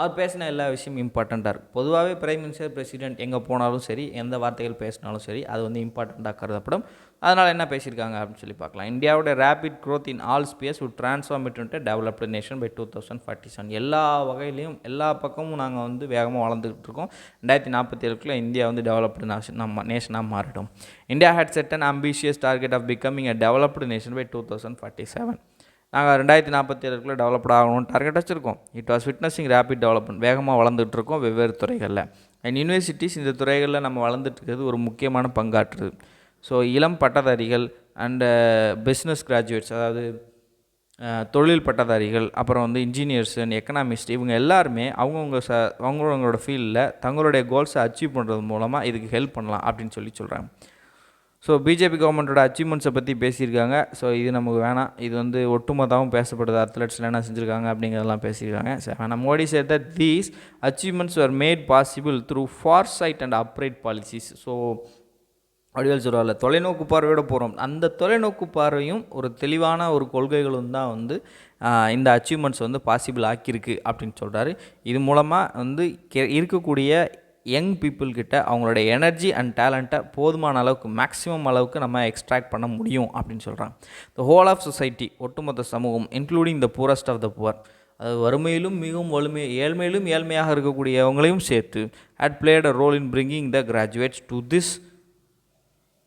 அவர் பேசின எல்லா விஷயமும் இம்பார்ட்டண்ட்டாக இருக்கும். பொதுவாகவே பிரைம் மினிஸ்டர், பிரசிடென்ட் எங்கே போனாலும் சரி, எந்த வார்த்தைகள் பேசினாலும் சரி, அது வந்து இம்பார்ட்டண்ட்டாக கருதப்படும். அதனால் என்ன பேசியிருக்காங்க அப்படின்னு சொல்லி பார்க்கலாம். இந்தியாவோட rapid growth in all space would transform it into developed nation by 2047. எல்லா வகையிலையும் எல்லா பக்கமும் நாங்கள் வந்து வேகமாக வளர்ந்துக்கிட்டு இருக்கோம். 2047 இந்தியா வந்து டெவலப்டு நேஷனாக மாறிடும். India had set an ambitious target of becoming a developed nation by 2047. நாங்கள் 2047 டெவலப்ட் ஆகணும்னு டார்கெட் வச்சுருக்கோம். It was witnessing rapid development, வேகமாக வளர்ந்துட்டு இருக்கோம் வெவ்வேறு துறைகளில். அண்ட் யூனிவர்சிட்டிஸ் இந்த துறைகளில் நம்ம வளர்ந்துட்டு இருக்கிறது ஒரு முக்கியமான பங்காற்றுது. ஸோ இளம் பட்டதாரிகள் அண்டு பிஸ்னஸ் கிராஜுவேட்ஸ், அதாவது தொழில் பட்டதாரிகள், அப்புறம் வந்து இன்ஜினியர்ஸ் அண்ட் எக்கனாமிஸ்ட், இவங்க எல்லாருமே அவங்களோட ஃபீல்டில் தங்களுடைய கோல்ஸை அச்சீவ் பண்ணுறது மூலமாக இதுக்கு ஹெல்ப் பண்ணலாம் அப்படின்னு சொல்கிறாங்க. ஸோ பிஜேபி கவர்மெண்ட்டோட அச்சீவ்மெண்ட்ஸை பற்றி பேசியிருக்காங்க. ஸோ இது நமக்கு வேணாம், இது வந்து ஒட்டுமொத்தமாகவும் பேசப்படுது. அத்லெட்ஸில் என்ன செஞ்சுருக்காங்க அப்படிங்கிறதெல்லாம் பேசியிருக்காங்க. ஆனால் Modi said that these achievements were made possible through foresight and upright policies. So Vadivel சொல்கிறார்ல, தொலைநோக்கு பார்வையோட போகிறோம். அந்த தொலைநோக்கு பார்வையும் ஒரு தெளிவான ஒரு கொள்கைகளும் தான் வந்து இந்த அச்சீவ்மெண்ட்ஸ் வந்து பாசிபிள் ஆக்கியிருக்கு அப்படின்னு சொல்கிறாரு. இது மூலமாக வந்து இருக்கக்கூடிய யங் பீப்புள்கிட்ட அவங்களோட எனர்ஜி அண்ட் டேலண்ட்டை போதுமான அளவுக்கு, மேக்ஸிமம் அளவுக்கு நம்ம எக்ஸ்ட்ராக்ட் பண்ண முடியும் அப்படின்னு சொல்கிறாங்க. த ஹோல் ஆஃப் சொசைட்டி, ஒட்டுமொத்த சமூகம், including the poorest of the poor, அது வறுமையிலும் மிகவும் ஏழ்மையிலும் ஏழ்மையாக இருக்கக்கூடியவங்களையும் சேர்த்து had played a role in bringing the graduates to this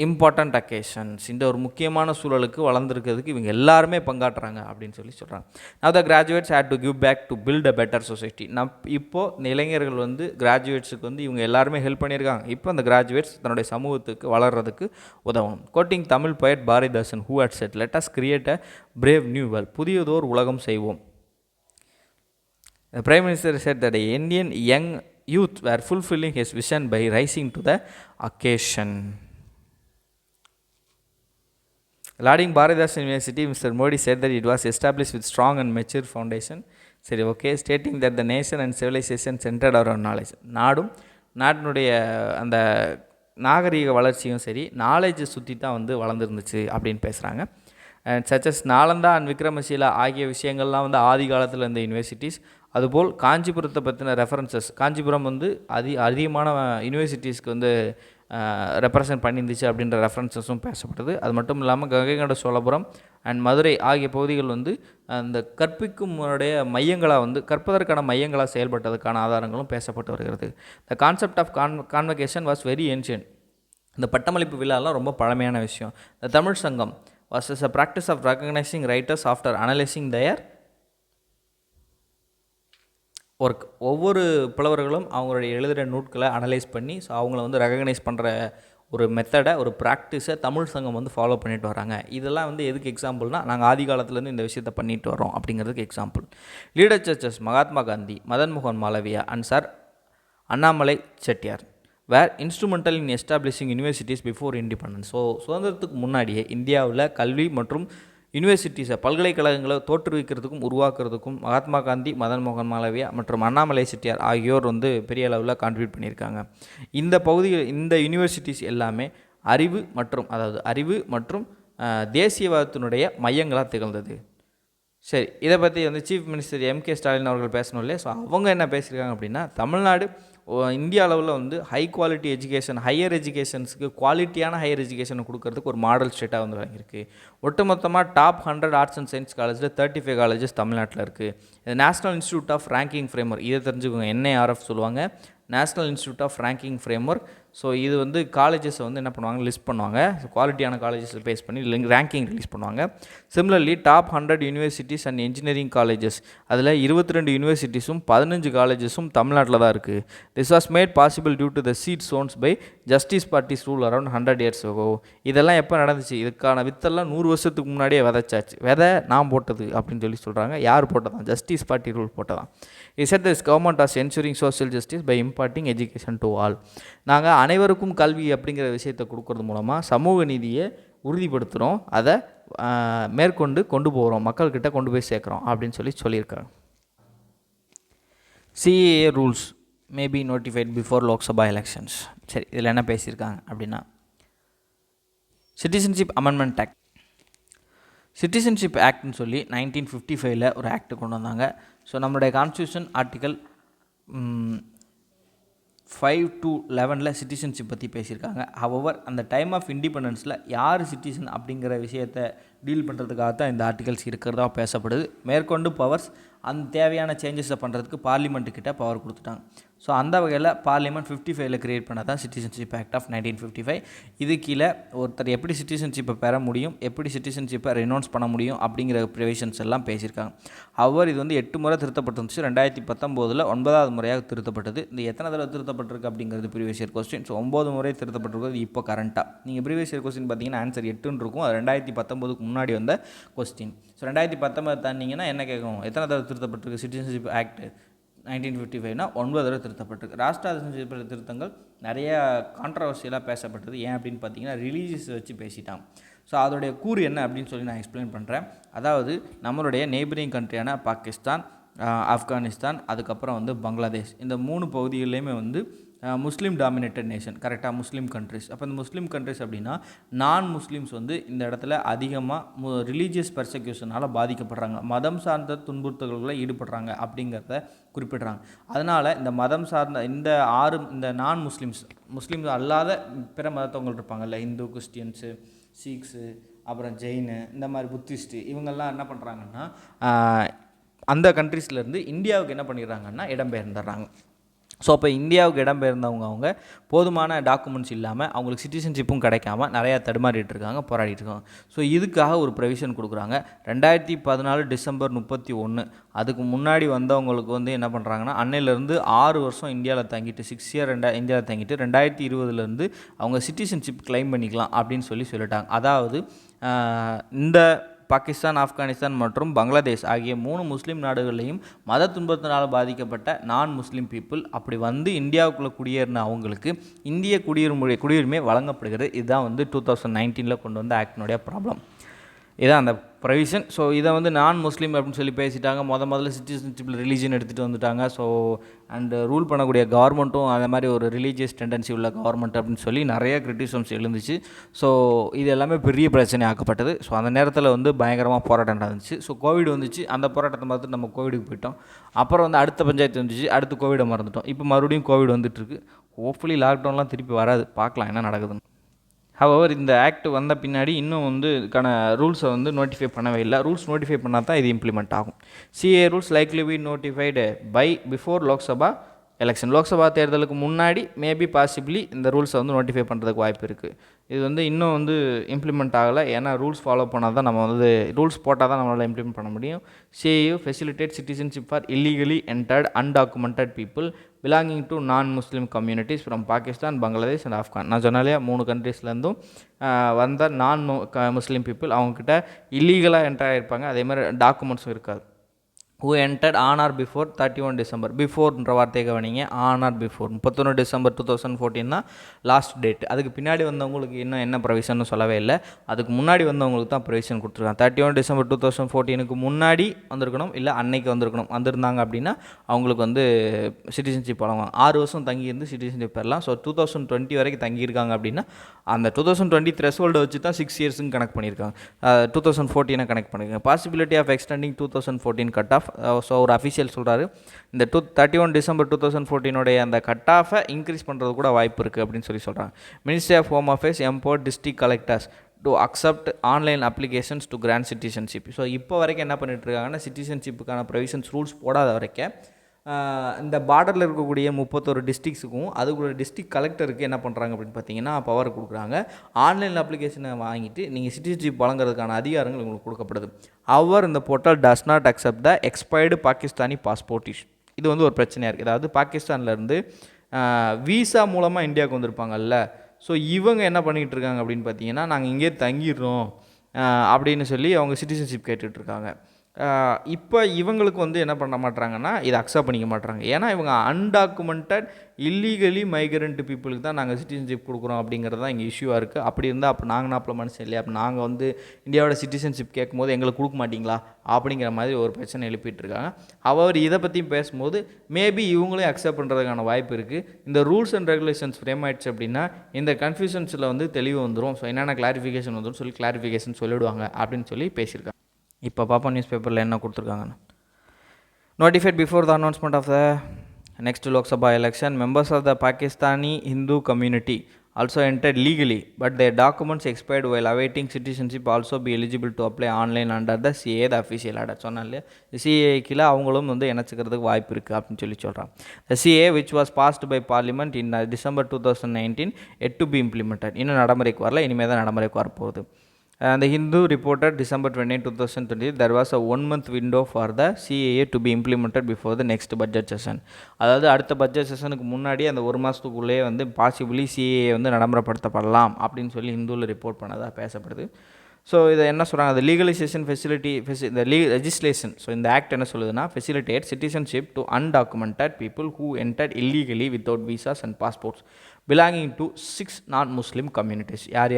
important occasions, இந்த ஒரு முக்கியமான சூழலுக்கு வளர்ந்துருக்கிறதுக்கு இவங்க எல்லாருமே பங்காற்றுறாங்க அப்படின்னு சொல்கிறாங்க. now the graduates had to give back to build a better society. இப்போது இந்த இளைஞர்கள் வந்து கிராஜுவேட்ஸுக்கு வந்து இவங்க எல்லாருமே ஹெல்ப் பண்ணியிருக்காங்க. இப்போ அந்த கிராஜுவேட்ஸ் தன்னுடைய சமூகத்துக்கு வளர்கிறதுக்கு உதவணும். Quoting Tamil poet Bharathidasan who had said let us create a brave new world, புதியதோர் உலகம் செய்வோம். The Prime Minister said that the Indian young youth were fulfilling his vision by rising to the occasion. Lauding Bharatdasan University, Mr. Modi said that it was established with strong and mature foundation. சரி, okay. Stating that the nation and civilization centered around knowledge. நாட்டினுடைய அந்த நாகரீக வளர்ச்சியும் சரி நாலேஜை சுற்றி தான் வந்து வளர்ந்துருந்துச்சு அப்படின்னு பேசுகிறாங்க. அண்ட் சச்சஸ் நாலந்தா அண்ட் விக்ரமசீலா ஆகிய விஷயங்கள்லாம் வந்து ஆதி காலத்தில் இருந்த யூனிவர்சிட்டிஸ். அதுபோல் காஞ்சிபுரத்தை பற்றின ரெஃபரன்சஸ், காஞ்சிபுரம் வந்து அதிகமான யூனிவர்சிட்டிஸ்க்கு வந்து ரெப்ரசன்ட் பண்ணியிருந்துச்சு அப்படின்ற ரெஃபரன்சஸும் பேசப்படுது. அது மட்டும் இல்லாமல் கங்கைகொண்ட சோழபுரம் அண்ட் மதுரை ஆகிய பகுதிகள் வந்து அந்த கற்பிக்கும் மையங்களாக வந்து கற்பதற்கான மையங்களாக செயல்பட்டதுக்கான ஆதாரங்களும் பேசப்பட்டு வருகிறது. The concept of convocation was very ancient. இந்த பட்டமளிப்பு விழாலாம் ரொம்ப பழமையான விஷயம். த தமிழ் சங்கம் was as a practice of recognizing writers after analyzing their work. ஒவ்வொரு புலவர்களும் அவங்களுடைய எழுதுகிற நூட்களை அனலைஸ் பண்ணி ஸோ அவங்கள வந்து ரெகக்னைஸ் பண்ணுற ஒரு மெத்தடை, ஒரு ப்ராக்டிஸை தமிழ் சங்கம் வந்து ஃபாலோ பண்ணிட்டு வராங்க. இதெல்லாம் வந்து எதுக்கு எக்ஸாம்பிள்னால் நாங்கள் ஆதி காலத்துலேருந்து இந்த விஷயத்தை பண்ணிட்டு வரோம் அப்படிங்கிறதுக்கு example. Leader churches Mahatma Gandhi, Madan மோகன் Malaviya and sir Annamalai Chettiar where instrumental in establishing universities before independence. So சுதந்திரத்துக்கு முன்னாடியே இந்தியாவில் கல்வி மற்றும் யூனிவர்சிட்டிஸை பல்கலைக்கழகங்களை தோற்றுவிக்கிறதுக்கும் உருவாக்குறதுக்கும் மகாத்மா காந்தி, மதன் மோகன் மாலவியா மற்றும் அண்ணாமலை செட்டியார் ஆகியோர் வந்து பெரிய அளவில் கான்ட்ரிபியூட் பண்ணியிருக்காங்க. இந்த பகுதியில் இந்த யூனிவர்சிட்டிஸ் எல்லாமே அறிவு மற்றும் தேசியவாதத்தினுடைய மையங்களாக திகழ்ந்தது. சரி, இதை பற்றி வந்து சீஃப் மினிஸ்டர் M.K. ஸ்டாலின் அவர்கள் பேசணும் இல்லையா? ஸோ அவங்க என்ன பேசியிருக்காங்க அப்படின்னா, தமிழ்நாடு இந்தியா அளவில் வந்து ஹை குவாலிட்டி எஜுகேஷன், ஹையர் எஜுகேஷன்ஸுக்கு குவாலிட்டியான ஹையர் எஜுகேஷனை கொடுக்கறதுக்கு ஒரு மாடல் ஸ்டேட்டாக வந்து வழங்கியிருக்கு. ஒட்டுமொத்தமாக டாப் 100 ஆர்ட்ஸ் அண்ட் சயின்ஸ் காலேஜில் 35 காலேஜஸ் தமிழ்நாட்டில் இருக்குது. இது national institute of ranking framework, இதை தெரிஞ்சுக்கோங்க, NIRF சொல்லுவாங்க, national institute of ranking framework. So இது வந்து காலேஜஸை வந்து என்ன பண்ணுவாங்க, லிஸ்ட் பண்ணுவாங்க. ஸோ குவாலிட்டியான காலேஜஸில் பேஸ் பண்ணி ரேங்கிங் ரிலீஸ் பண்ணுவாங்க. Similarly top 100 universities and engineering colleges, அதில் 22 யூனிவர்சிட்டிஸும் 15 காலேஜஸும் தமிழ்நாட்டில் தான் இருக்குது. This was made possible due to the seed sown by Justice Party's rule around 100 years ago. இதெல்லாம் எப்போ நடந்துச்சு? இதுக்கான வித்தெல்லாம் 100 வருஷத்துக்கு முன்னாடியே விதைச்சாச்சு. விதை நான் போட்டது அப்படின்னு சொல்கிறாங்க. யார் போட்டதான்? ஜஸ்டிஸ் பார்ட்டி ரூல் போட்டதான். He said this government was ensuring social justice by imparting education to all. நாங்கள் அனைவருக்கும் கல்வி அப்படிங்கிற விஷயத்தை கொடுக்கறது மூலமாக சமூக நீதியை உறுதிப்படுத்துகிறோம், அதை மேற்கொண்டு கொண்டு போகிறோம், மக்கள்கிட்ட கொண்டு போய் சேர்க்குறோம் அப்படின்னு சொல்லியிருக்காங்க. CAA rules may be notified before Lok Sabha elections. சரி, இதில் என்ன பேசியிருக்காங்க அப்படின்னா, சிட்டிசன்ஷிப் அமெண்ட்மெண்ட் ஆக்ட். சிட்டிசன்ஷிப் ஆக்ட்னு சொல்லி 1955 ஒரு ஆக்ட் கொண்டு வந்தாங்க. ஸோ நம்மளுடைய கான்ஸ்டியூஷன் ஆர்டிக்கல் 5 to 11 சிட்டிசன்ஷிப் பற்றி பேசியிருக்காங்க. ஹவவர் அந்த டைம் ஆஃப் இண்டிபெண்டன்ஸில் யார் சிட்டிசன் அப்படிங்கிற விஷயத்தை டீல் பண்ணுறதுக்காக தான் இந்த ஆர்டிகல்ஸ் இருக்கிறதா பேசப்படுது. மேற்கொண்டு பவர்ஸ் அந்த தேவையான சேஞ்சஸை பண்ணுறதுக்கு பார்லிமெண்ட்டுக்கிட்ட பவர் கொடுத்துட்டாங்க. ஸோ அந்த வகையில் பார்லிமெண்ட் 55 கிரியேட் பண்ண தான் சிட்டிசன்ஷிப் ஆக்ட் ஆஃப் 1955. இது கீழே ஒருத்தர் எப்படி சிட்டிசன்ஷிப்பை பெற முடியும், எப்படி சிட்டிசன்ஷிப்பை ரெனௌன்ஸ் பண்ண முடியும் அப்படிங்கிற ப்ரிவிஷன்ஸ் எல்லாம் பேசியிருக்காங்க. அவர் இது வந்து 8 முறை திருத்தப்பட்டுருந்துச்சு. 2019 9வது முறையாக திருத்தப்பட்டது. இந்த எத்தனை தடவை திருத்தப்பட்டிருக்கு அப்படிங்கிறது ப்ரீவியஸ் இயர் கொஸ்டின். ஸோ 9 முறை திருத்தப்பட்டிருக்கிறது இப்போ கரண்ட்டாக. நீங்கள் ப்ரீவியஸ் இயர் கொஸ்டின் பார்த்தீங்கன்னா ஆன்சர் 8ன்னு இருக்கும். அது 2019க்கு முன்னாடி வந்த கொஸ்டின். ஸோ 2019 தாண்டிங்கன்னா என்ன கேட்கணும், எத்தனை தடவை திருத்தப்பட்டிருக்கு சிட்டிசன்ஷிப் ஆக்ட் 1955னா 9 தடவை திருத்தப்பட்டிருக்கு. ராஷ்டிர திருத்தங்கள் நிறைய கான்ட்ரவர்சியலாக பேசப்பட்டது. ஏன் அப்படின்னு பார்த்தீங்கன்னா ரிலீஜியஸ் வச்சு பேசிட்டாங்க. ஸோ அதோடைய கூறு என்ன அப்படின்னு சொல்லி நான் எக்ஸ்பிளைன் பண்ணுறேன். அதாவது நம்மளுடைய நெய்பரிங் கண்ட்ரியான பாகிஸ்தான், ஆப்கானிஸ்தான், அதுக்கப்புறம் வந்து பங்களாதேஷ், இந்த 3 பகுதிகளிலையுமே வந்து முஸ்லீம் டாமினேட்டட் நேஷன், கரெக்டாக முஸ்லீம் கண்ட்ரிஸ். அப்போ இந்த முஸ்லீம் கண்ட்ரிஸ் அப்படின்னா நான் முஸ்லீம்ஸ் வந்து இந்த இடத்துல அதிகமாக ரிலீஜியஸ் பெர்செக்யூஷனால் பாதிக்கப்படுறாங்க, மதம் சார்ந்த துன்புறுத்தல்களில் ஈடுபடுறாங்க அப்படிங்கிறத குறிப்பிட்றாங்க. அதனால் இந்த மதம் சார்ந்த இந்த நான் முஸ்லீம்ஸ் அல்லாத பிற மதத்தவங்கள் இருப்பாங்கல்ல, இந்து, கிறிஸ்டியன்ஸு, சீக்ஸு, அப்புறம் ஜெயினு, இந்த மாதிரி புத்திஸ்ட்டு, இவங்கெல்லாம் என்ன பண்ணுறாங்கன்னா அந்த கண்ட்ரீஸ்லேருந்து இந்தியாவுக்கு என்ன பண்ணிடுறாங்கன்னா இடம்பெயர்ந்துடுறாங்க. ஸோ அப்போ இந்தியாவுக்கு இடம்பெயர்ந்தவங்க போதுமான டாக்குமெண்ட்ஸ் இல்லாமல் அவங்களுக்கு சிட்டிசன்ஷிப்பும் கிடைக்காம நிறையா தடுமாறிட்டு இருக்காங்க, போராடிட்டு இருக்காங்க. ஸோ இதுக்காக ஒரு ப்ரொவிஷன் கொடுக்குறாங்க. 2014 டிசம்பர் 31 அதுக்கு முன்னாடி வந்தவங்களுக்கு வந்து என்ன பண்ணுறாங்கன்னா, அன்னையிலேருந்து 6 வருஷம் இந்தியாவில் தங்கிட்டு 6 இயர் இந்தியாவில் தங்கிட்டு 2020 அவங்க சிட்டிசன்ஷிப் கிளைம் பண்ணிக்கலாம் அப்படின்னு சொல்லிட்டாங்க. அதாவது இந்த பாகிஸ்தான், ஆப்கானிஸ்தான் மற்றும் பங்களாதேஷ் ஆகிய 3 முஸ்லீம் நாடுகள்லையும் மத துன்பத்தினால் பாதிக்கப்பட்ட நான் முஸ்லீம் பீப்புள் அப்படி வந்து இந்தியாவுக்குள்ளே குடியேறின அவங்களுக்கு இந்திய குடியுரிமை வழங்கப்படுகிறது. இதுதான் வந்து 2019 கொண்டு வந்த ஆக்டினுடைய ப்ராப்ளம். இதான் அந்த ப்ரொவிஷன். ஸோ இதை வந்து நான் முஸ்லீம் அப்படின்னு சொல்லி பேசிட்டாங்க. முதல்ல சிட்டிசன்ஷிப்பில் ரிலீஜன் எடுத்துகிட்டு வந்துட்டாங்க. ஸோ அண்டு ரூல் பண்ணக்கூடிய கவர்மெண்ட்டும் அந்த மாதிரி ஒரு ரிலீஜியஸ் டெண்டன்சி உள்ள கவர்மெண்ட் அப்படின்னு சொல்லி நிறைய கிரிட்டிசம்ஸ் எழுந்துச்சு. ஸோ இது எல்லாமே பெரிய பிரச்சனை ஆக்கப்பட்டது. ஸோ அந்த நேரத்தில் வந்து பயங்கரமாக போராட்டம் நடந்துச்சு. ஸோ கோவிட் வந்துச்சு. அந்த போராட்டத்தை பார்த்துட்டு நம்ம கோவிடுக்கு போயிட்டோம். அப்புறம் வந்து அடுத்த பஞ்சாயத்து வந்துச்சு. அடுத்து கோவிடை மறந்துட்டோம். இப்போ மறுபடியும் கோவிட் வந்துட்டுருக்கு. ஹோப்ஃபுல்லி லாக்டவுன்லாம் திருப்பி வராது. பார்க்கலாம் என்ன நடக்குதுன்னு. ஹவவர் இந்த ஆக்ட் வந்த பின்னாடி இன்னும் வந்து இதுக்கான ரூல்ஸை வந்து நோட்டிஃபை பண்ணவே இல்லை. ரூல்ஸ் நோட்டிஃபை பண்ணால் தான் இது இம்ப்ளிமெண்ட் ஆகும். CA rules likely be notified by before Lok Sabha election. Lok Sabha தேர்தலுக்கு முன்னாடி மேபி பாசிபிளி இந்த ரூல்ஸை வந்து நோட்டிஃபை பண்ணுறதுக்கு வாய்ப்பு இருக்குது. இது வந்து இன்னும் வந்து இம்ப்ளிமெண்ட் ஆகலை. ஏன்னா ரூல்ஸ் ஃபாலோ பண்ணால் தான் நம்ம வந்து ரூல்ஸ் போட்டால் தான் நம்மளால் இம்ப்ளிமெண்ட் பண்ண முடியும். CAA facilitate citizenship for illegally entered undocumented people belonging to non Muslim communities from Pakistan, Bangladesh and Afghan. நான் சொன்னாலே 3 கண்ட்ரீஸ்லேருந்தும் வந்த நான் முஸ்லீம் பீப்புள் அவங்கக்கிட்ட இல்லீகலாக என்டர் ஆகிருப்பாங்க. அதேமாதிரி டாக்குமெண்ட்ஸும் இருக்காது. who entered on or before 31 December. பிஃபோர்ன்ற வார்த்தையை கவனிங்க. ஆன் ஆர் பிஃபோர் 31 டிசம்பர் 2014 தான் லாஸ்ட் டேட். அதுக்கு பின்னாடி வந்தவங்களுக்கு இன்னும் என்ன ப்ரொவிஷன் சொல்லவே இல்லை. அதுக்கு முன்னாடி வந்தவங்களுக்கு தான் ப்ரொவிஷன் கொடுத்துருக்காங்க. 31 டிசம்பர் 2014 முன்னாடி வந்திருக்கணும், இல்லை அன்னைக்கு வந்திருந்தாங்க அப்படின்னா அவங்களுக்கு வந்து சிட்டிசன்ஷிப் வழங்குவாங்க. 6 வருஷம் தங்கியிருந்து சிட்டிசன்ஷிப் பெறலாம். ஸோ 2020 வரைக்கும் தங்கியிருக்காங்க அப்படின்னா அந்த 2020 த்ரெஷ்ஹோல்டை வச்சு தான் 6 இயர்ஸுன்னு கனெக்ட் பண்ணியிருக்காங்க. 2014 கனெக்ட் பண்ணியிருக்காங்க. Possibility of extending 2014 cut off. So ஒரு அஃபிஷியல் சொல்கிறாரு, இந்த 31 டிசம்பர் 2014 அந்த கட் ஆஃபை இன்க்ரீஸ் பண்ணுறது கூட வாய்ப்பு இருக்குது அப்படின்னு சொல்கிறாங்க. Ministry of home affairs empowered district collectors to accept online applications to grant citizenship. So இப்போ வரைக்கும் என்ன பண்ணிட்டு இருக்காங்கன்னா, சிட்டிசன்ஷிப்புக்கான ப்ரொவிஷன்ஸ் ரூல்ஸ் போடாத வரைக்கும் இந்த பார்டரில் இருக்கக்கூடிய 31 டிஸ்ட்ரிக்ஸுக்கும் அதுக்குள்ள டிஸ்ட்ரிக்ட் கலெக்டருக்கு என்ன பண்ணுறாங்க அப்படின்னு பார்த்தீங்கன்னா பவர் கொடுக்குறாங்க. ஆன்லைன் அப்ளிகேஷனை வாங்கிட்டு நீங்கள் சிட்டிசன்ஷிப் வழங்குறதுக்கான அதிகாரங்கள் உங்களுக்கு கொடுக்கப்படுது. அவர் இந்த portal does not accept the expired Pakistani passport issue. இது வந்து ஒரு பிரச்சனையாக இருக்குது. அதாவது பாகிஸ்தான்லேருந்து வீசா மூலமாக இந்தியாவுக்கு வந்திருப்பாங்கல்ல, ஸோ இவங்க என்ன பண்ணிக்கிட்டு இருக்காங்க அப்படின்னு பார்த்தீங்கன்னா, நாங்கள் இங்கே தங்கிடுறோம் அப்படின்னு சொல்லி அவங்க சிட்டிசன்ஷிப் கேட்டுட்ருக்காங்க. இப்போ இவங்களுக்கு வந்து என்ன பண்ண மாட்டாங்கன்னா, இதை அக்செப்ட் பண்ணிக்க மாட்டாங்க. ஏன்னா இவங்க அன்டாக்குமெண்டட் இல்லீகலி மைக்ரண்ட் பீப்புளுக்கு தான் நாங்கள் சிட்டிசன்ஷிப் கொடுக்குறோம் அப்படிங்கிறது தான் இங்கே இஷ்யூவாக இருக்குது. அப்படி இருந்தால் அப்போ நாங்கள் நாப்பில் மனுஷன் இல்லையா, அப்போ நாங்கள் வந்து இந்தியாவோட சிட்டிசன்ஷிப் கேட்கும்போது எங்களுக்கு கொடுக்க மாட்டிங்களா அப்படிங்கிற மாதிரி ஒரு பிரச்சனை எழுப்பிட்டு இருக்காங்க. அவர் இதை பற்றியும் பேசும்போது மேபி இவங்களே அக்செப்ட் பண்ணுறதுக்கான வாய்ப்பு இருக்குது. இந்த ரூல்ஸ் அண்ட் ரெகுலேஷன்ஸ் ஃப்ரேம் ஆயிடுச்சு அப்படின்னா இந்த கன்ஃபியூஷன்ஸில் வந்து தெளிவு வந்துடும். ஸோ என்னென்ன கிளாரிஃபிகேஷன் வந்துடும் சொல்லி கிளாரிஃபிகேஷன் சொல்லிவிடுவாங்க அப்படின்னு சொல்லி பேசியிருக்காங்க. இப்போ பாப்பா நியூஸ் பேப்பரில் என்ன கொடுத்துருக்காங்கன்னு, notified before the announcement of the next Lok Sabha election members of the Pakistani Hindu community also entered legally but their documents expired while awaiting citizenship also be eligible to apply online under the CA the official order. சொன்னாலே CA கீழே அவங்களும் வந்து இணைச்சிக்கிறதுக்கு வாய்ப்பு இருக்குது அப்படின்னு சொல்கிறாங்க. The CA which was passed by parliament in December 2019 yet to be implemented. இன்னும் நடைமுறைக்கு வரல, இனிமேல் தான் நடைமுறைக்கு வரப்போகுது. The Hindu reported December 28, 2020 there was a 1-month window for the CAA to be implemented before the next budget session. அதாவது அடுத்த budget செஷனுக்கு முன்னாடி அந்த ஒரு மாதத்துக்குள்ளே வந்து பாசிபிளி CAA வந்து நடைமுறைப்படுத்தப்படலாம் அப்படின்னு சொல்லி ஹிந்துவில் ரிப்போர்ட் பண்ணதாக பேசப்படுது. ஸோ இதை என்ன சொல்கிறாங்க, அந்த லீகலைசேஷன் இந்த லெஜிஸ்லேஷன். ஸோ இந்த ஆக்ட் என்ன சொல்லுதுன்னா, facilitate citizenship to undocumented people who entered illegally without visas and passports belonging to 6 non Muslim communities. யார்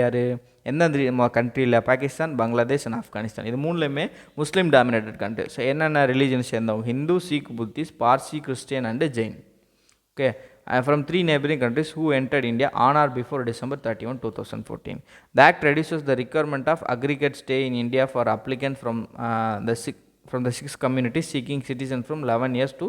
எந்தெந்த கண்ட்ரியில், பாகிஸ்தான், பங்களாதேஷ் அண்ட் ஆப்கானிஸ்தான். இது மூணுலேயுமே முஸ்லீம் டாமினேட்டட் கண்ட்ரி. ஸோ என்னென்ன ரிலீஜன் சேர்ந்தவங்க, Hindu, Sikh, Buddhist, Parsi, Christian and Jain. Okay, from 3 neighboring countries who entered India on or before December 31, 2014. The act reduces the requirement of aggregate stay in India for applicants from the 6 communities seeking citizen from 11 years to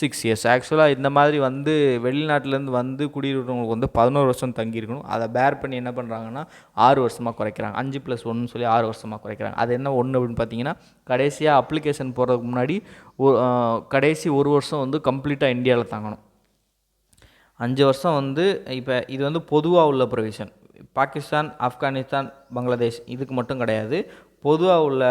6 years. ஆக்சுவலாக இந்த மாதிரி வந்து வெளிநாட்டிலேருந்து வந்து குடியிருக்கிறவங்களுக்கு வந்து 11 வருஷம் தங்கியிருக்கணும். அதை பேர் பண்ணி என்ன பண்ணுறாங்கன்னா 6 வருஷமாக குறைக்கிறாங்க. 5+1 சொல்லி 6 வருஷமாக குறைக்கிறாங்க. அது என்ன ஒன்று அப்படின்னு பார்த்தீங்கன்னா, கடைசியாக அப்ளிகேஷன் போடுறதுக்கு முன்னாடி கடைசி 1 வருஷம் வந்து கம்ப்ளீட்டாக இந்தியாவில் தங்கணும். 5 வருஷம் வந்து இப்போ இது வந்து பொதுவாக உள்ள ப்ரொவிஷன். பாகிஸ்தான், ஆப்கானிஸ்தான், பங்களாதேஷ் இதுக்கு மட்டும் கிடையாது. பொதுவாக உள்ள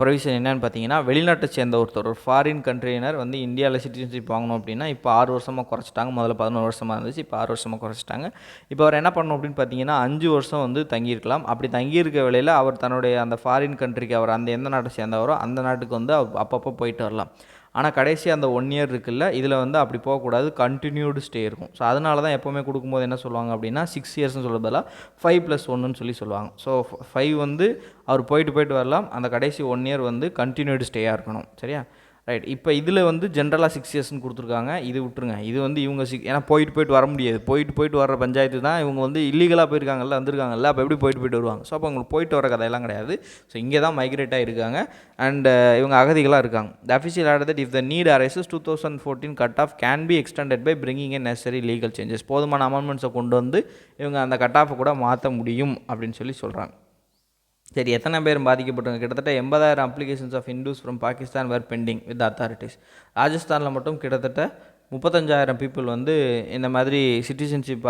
ப்ரொவிஷன் என்னென்னு பார்த்தீங்கன்னா, வெளிநாட்டை சேர்ந்த ஒருத்தர் ஒரு ஃபாரின் கண்ட்ரியினர் வந்து இந்தியாவில் சிட்டிசன்ஷிப் வாங்கணும் அப்படின்னா இப்போ 6 வருஷமாக குறைச்சிட்டாங்க. முதல்ல 11 வருஷமாக இருந்துச்சு, இப்போ 6 வருஷமாக குறைச்சிட்டாங்க. இப்போ அவர் என்ன பண்ணணும் அப்படின்னு பார்த்தீங்கன்னா 5 வருஷம் வந்து தங்கியிருக்கலாம். அப்படி தங்கியிருக்க வேளையில் அவர் தன்னுடைய அந்த ஃபாரின் கண்ட்ரிக்கு அவர் அந்த எந்த நாட்டை சேர்ந்தவரோ அந்த நாட்டுக்கு வந்து அப்பப்போ போயிட்டு வரலாம். ஆனால் கடைசி அந்த 1 இயர் இருக்குல்ல, இதில் வந்து அப்படி போகக்கூடாது, கண்டினியூடு ஸ்டே இருக்கும். ஸோ அதனால தான் எப்போவுமே கொடுக்கும்போது என்ன சொல்லுவாங்க அப்படின்னா 6 இயர்ஸ்னு சொல்ல பதிலாக 5+1ன்னு சொல்லுவாங்க. ஸோ 5 வந்து அவர் போயிட்டு வரலாம், அந்த கடைசி 1 இயர் வந்து கண்டினியூடு ஸ்டேயாக இருக்கணும். சரியா? ரைட். இப்போ இதில் வந்து ஜென்ரலாக 6 இயர்ஸ்னு கொடுத்துருக்காங்க. இது விட்டுருங்க. இது வந்து இவங்க ஏன்னா போயிட்டு வர முடியாது. போயிட்டு வர பஞ்சாயத்து தான். இவங்க வந்து இல்லீகலாக போயிருக்காங்கல்ல, வந்திருக்காங்கல்ல, அப்போ எப்படி போயிட்டு வருவாங்க? ஸோ அப்போ அவங்களுக்கு போயிட்டு வர கதையெல்லாம் கிடையாது. ஸோ இங்கே தான் மைக்ரேட்டாக இருக்காங்க அண்ட் இவங்க அகதிகளாக இருக்காங்க. The official order that if the need arises 2014 cut off can be extended by bringing a necessary legal changes. போதுமான அமெண்ட்மெண்ட்ஸை கொண்டு வந்து இவங்க அந்த கட் ஆஃபை கூட மாற்ற முடியும் அப்படின்னு சொல்கிறாங்க. சரி, எத்தனை பேர் பாதிக்கப்பட்டாங்க? கிட்டத்தட்ட 80,000 applications of Hindus from Pakistan were pending with authorities. ராஜஸ்தானில் மட்டும் கிட்டத்தட்ட 35,000 பீப்புள் வந்து இந்த மாதிரி சிட்டிசன்ஷிப்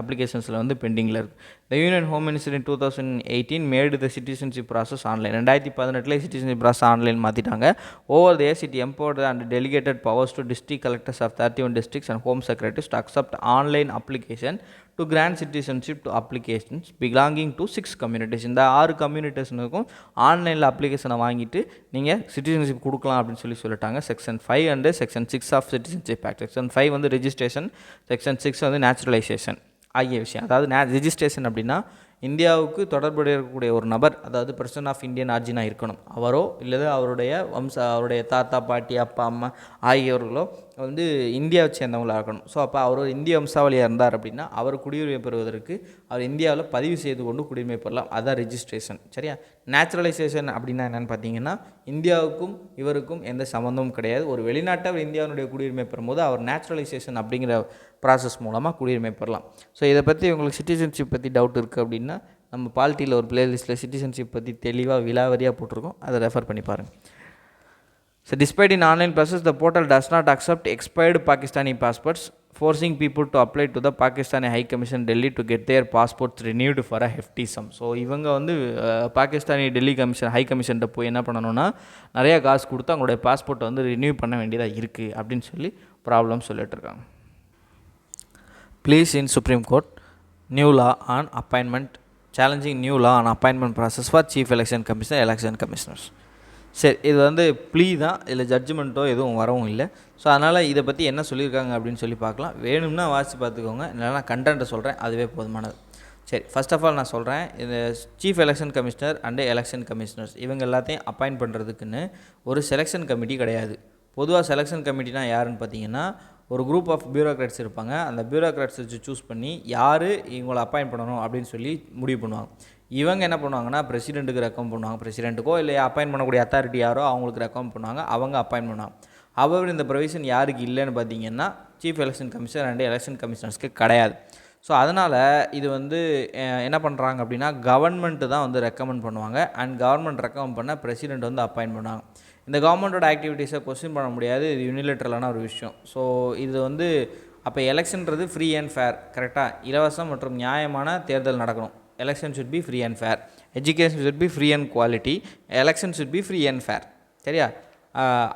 அப்ளிகேஷன்ஸில் வந்து பெண்டிங்கில் இருக்குது. The union home minister in 2018 made the citizenship process online. 2018 citizenship process online மாற்றிட்டாங்க. Over the years it empowered and delegated powers to district collectors of 31 districts and home secretaries to accept online application to grant citizenship to applications belonging to 6 communities. இந்த 6 கம்யூனிட்டிஸ்னுக்கும் ஆன்லைனில் அப்ளிகேஷனை வாங்கிட்டு நீங்கள் citizenship கொடுக்கலாம் அப்படின்னு சொல்லிட்டாங்க. Section 5 and section 6 of citizenship act. Section 5 வந்து registration, section 6 வந்து நேச்சுரலைசேஷன் ஆகிய விஷயம். அதாவது ரெஜிஸ்ட்ரேஷன் அப்படின்னா இந்தியாவுக்கு தொடர்புடைய இருக்கக்கூடிய ஒரு நபர், அதாவது பர்சன் ஆஃப் இந்தியன் ஆர்ஜினாக இருக்கணும். அவரோ இல்லது அவருடைய தாத்தா, பாட்டி, அப்பா, அம்மா ஆகியோர்களோ வந்து இந்தியாவை சேர்ந்தவங்களாக இருக்கணும். ஸோ அப்போ அவர் ஒரு இந்திய வம்சாவளியாக இருந்தார் அப்படின்னா அவர் குடியுரிமை பெறுவதற்கு அவர் இந்தியாவில் பதிவு செய்து கொண்டு குடியுரிமை பெறலாம். அதுதான் ரெஜிஸ்ட்ரேஷன். சரியா? நேச்சுரலைசேஷன் அப்படின்னா என்னென்னு பார்த்தீங்கன்னா இந்தியாவுக்கும் இவருக்கும் எந்த சம்மந்தமும் கிடையாது. ஒரு வெளிநாட்டவர் இந்தியாவுடைய குடியுரிமை பெறும்போது அவர் நேச்சுரலைசேஷன் அப்படிங்கிற ப்ராசஸ் மூலமாக குடியுரிமை பெறலாம். ஸோ இதை பற்றி உங்களுக்கு சிட்டிசன்ஷிப் பற்றி டவுட் இருக்குது அப்படின்னா நம்ம பாலிட்டியில் ஒரு பிளேலிஸ்ட்டில் சிட்டிசன்ஷிப் பற்றி தெளிவாக விலாவரியாக போட்டிருக்கோம், அதை ரெஃபர் பண்ணி பாருங்கள். So despite in online process, the portal does not accept expired Pakistani passports, forcing people to apply to the Pakistani High Commission Delhi to get their passports renewed for a hefty sum. So இவங்க வந்து Pakistani Delhi commission high கமிஷன்கிட்ட போய் என்ன பண்ணணும்னா நிறையா காசு கொடுத்து அவங்களுடைய பாஸ்போர்ட்டை வந்து ரினியூ பண்ண வேண்டியதாக இருக்குது அப்படின்னு சொல்லி problem சொல்லிட்டுருக்காங்க. Pleas in Supreme Court, new law on appointment, challenging new law on appointment process for Chief Election Commissioner, election commissioners. சரி, இது வந்து ப்ளீ தான், இதில் ஜட்ஜ்மெண்ட்டோ எதுவும் வரவும் இல்லை. ஸோ அதனால் இதை பற்றி என்ன சொல்லியிருக்காங்க அப்படின்னு சொல்லி பார்க்கலாம். வேணும்னா வாசித்து பார்த்துக்கோங்க, இல்லைனா கண்டென்ட்டை சொல்கிறேன், அதுவே போதுமானது. சரி, ஃபர்ஸ்ட் ஆஃப் ஆல் நான் சொல்கிறேன், இந்த chief election commissioner and election commissioners இவங்க எல்லாத்தையும் அப்பாயிண்ட் பண்ணுறதுக்குன்னு ஒரு செலெக்ஷன் கமிட்டி கிடையாது. பொதுவாக செலெக்ஷன் கமிட்டினா யாருன்னு பார்த்தீங்கன்னா ஒரு குரூப் ஆஃப் பியூரோக்ராட்ஸ் இருப்பாங்க. அந்த பியூரோக்ராட்ஸ் வச்சு சூஸ் பண்ணி யார் இவங்களை அப்பாயிண்ட் பண்ணணும் அப்படின்னு சொல்லி முடிவு பண்ணுவாங்க. இவங்க என்ன பண்ணுவாங்கன்னா பிரசிடெண்ட்டுக்கு ரெக்கமெண்ட் பண்ணுவாங்க. பிரசிடெண்ட்டுக்கோ இல்லை அப்பாயிண்ட் பண்ணக்கூடிய அத்தாரிட்டி யாரோ அவங்களுக்கு ரெக்கமெண்ட் பண்ணுவாங்க, அவங்க அப்பாயிண்ட் பண்ணுவாங்க. அவர் இந்த ப்ரொவிஷன் யாருக்கு இல்லைன்னு பார்த்தீங்கன்னா chief election commissioner and election கமிஷனர்ஸ்க்கு கிடையாது. ஸோ அதனால் இது வந்து என்ன பண்ணுறாங்க அப்படின்னா கவர்மெண்ட்டு தான் வந்து ரெக்கமெண்ட் பண்ணுவாங்க அண்ட் கவர்மெண்ட் ரெக்கமெண்ட் பண்ண பிரசிடெண்ட் வந்து அப்பாயிண்ட் பண்ணுவாங்க. இந்த கவர்மெண்ட்டோட ஆக்டிவிட்டீஸை கொஸ்டின் பண்ண முடியாது, இது யூனிலேட்டரலான ஒரு விஷயம். ஸோ இது வந்து அப்போ எலெக்ஷன்றது ஃப்ரீ அண்ட் ஃபேர், கரெக்டாக இலவசம் மற்றும் நியாயமான தேர்தல் நடக்கணும். Election should be free and fair, education should be free and quality, election should be free and fair. சரியா?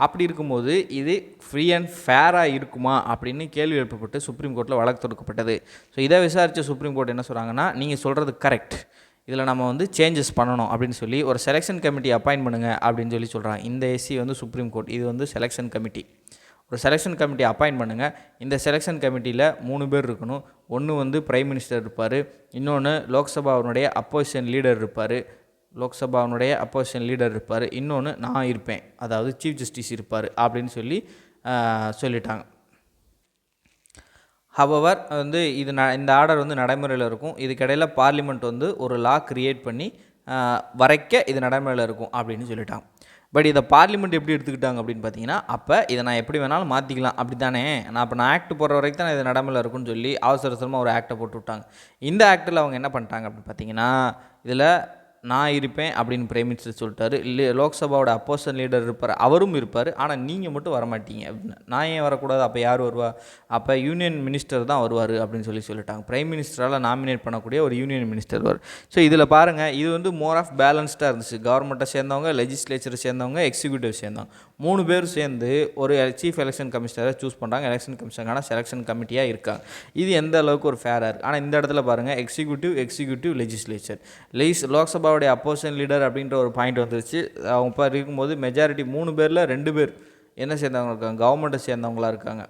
அப்படி இருக்கும்போது இது ஃப்ரீ அண்ட் ஃபேராக இருக்குமா அப்படின்னு கேள்வி எழுப்பப்பட்டு சுப்ரீம் கோர்ட்டில் வழக்கு தொடுக்கப்பட்டது. ஸோ இதை விசாரித்த சுப்ரீம் கோர்ட் என்ன சொல்கிறாங்கன்னா நீங்கள் சொல்கிறது கரெக்ட், இதில் நம்ம வந்து சேஞ்சஸ் பண்ணணும் அப்படின்னு சொல்லி ஒரு செலெக்ஷன் கமிட்டி அப்பாயிண்ட் பண்ணுங்கள் அப்படின்னு சொல்லி சொல்கிறாங்க. இந்த எஸ்சி வந்து சுப்ரீம் கோர்ட், இது வந்து செலெக்ஷன் கமிட்டி. ஒரு செலெக்ஷன் கமிட்டி அப்பாயிண்ட் பண்ணுங்கள். இந்த செலெக்ஷன் கமிட்டியில் 3 பேர் இருக்கணும். ஒன்று வந்து பிரைம் மினிஸ்டர் இருப்பார், இன்னொன்று லோக்சபாவுடைய அப்போசிஷன் லீடர் இருப்பார், இன்னொன்று நான் இருப்பேன், அதாவது சீஃப் ஜஸ்டிஸ் இருப்பார் அப்படின்னு சொல்லிட்டாங்க. ஹவவர் வந்து இந்த ஆர்டர் வந்து நடைமுறையில் இருக்கும். இதுக்கிடையில் பார்லிமெண்ட் வந்து ஒரு லா கிரியேட் பண்ணி வரைக்க இது நடைமுறையில் இருக்கும் அப்படின்னு சொல்லிட்டாங்க. பட் இதை பார்லிமெண்ட் எப்படி எடுத்துக்கிட்டாங்க அப்படின்னு பார்த்தீங்கன்னா அப்போ இதை நான் எப்படி வேணாலும் மாற்றிக்கலாம் அப்படி தானே, நான் ஆக்ட் போடுற வரைக்கும் தான் இது நடைமுறையில் இருக்குன்னு சொல்லி அவசரமாக ஒரு ஆக்டை போட்டு விட்டாங்க. இந்த ஆக்டில் அவங்க என்ன பண்ணிட்டாங்க அப்படின்னு பார்த்தீங்கன்னா இதில் நான் இருப்பேன் அப்படின்னு பிரைம் மினிஸ்டர் சொல்லிட்டாரு. லோக்சபாவோட அப்போசிஷன் லீடர் இருப்பார், அவரும் இருப்பார், ஆனால் நீங்கள் மட்டும் வரமாட்டீங்க அப்படின்னு. நான் ஏன் வரக்கூடாது, அப்போ யார் வருவா, அப்போ யூனியன் மினிஸ்டர் தான் வருவார் அப்படின்னு சொல்லிட்டாங்க. பிரைம் மினிஸ்டரால் நாமினேட் பண்ணக்கூடிய ஒரு யூனியன் மினிஸ்டர் வருவார். ஸோ இதில் பாருங்கள், இது வந்து மோர் ஆஃப் பேலன்ஸ்டாக இருந்துச்சு. கவர்மெண்ட்டை சேர்ந்தவங்க, லெஜிஸ்லேச்சரை சேர்ந்தவங்க, எக்ஸிக்யூட்டிவ் சேர்ந்தவங்க, 3 பேர் சேர்ந்து ஒரு சீஃப் எலெக்ஷன் கமிஷனரை சூஸ் பண்ணுறாங்க. எலெக்ஷன் கமிஷனுக்கான செலெக்ஷன் கமிட்டியாக இருக்காங்க. இது எந்த அளவுக்கு ஒரு ஃபேராக இருக்குது. ஆனால் இந்த இடத்துல பாருங்கள், எக்ஸிக்யூட்டிவ் லெஜிஸ்லேச்சர் லோக்சபாவுடைய அப்போசிஷன் லீடர் அப்படின்ற ஒரு பாயிண்ட் வந்துருச்சு. அவங்க இப்போ இருக்கும்போது மெஜாரிட்டி 3 பேரில் 2 பேர் என்ன சேர்ந்தவங்க இருக்காங்க, கவர்மெண்ட்டை சேர்ந்தவங்களாக இருக்காங்க.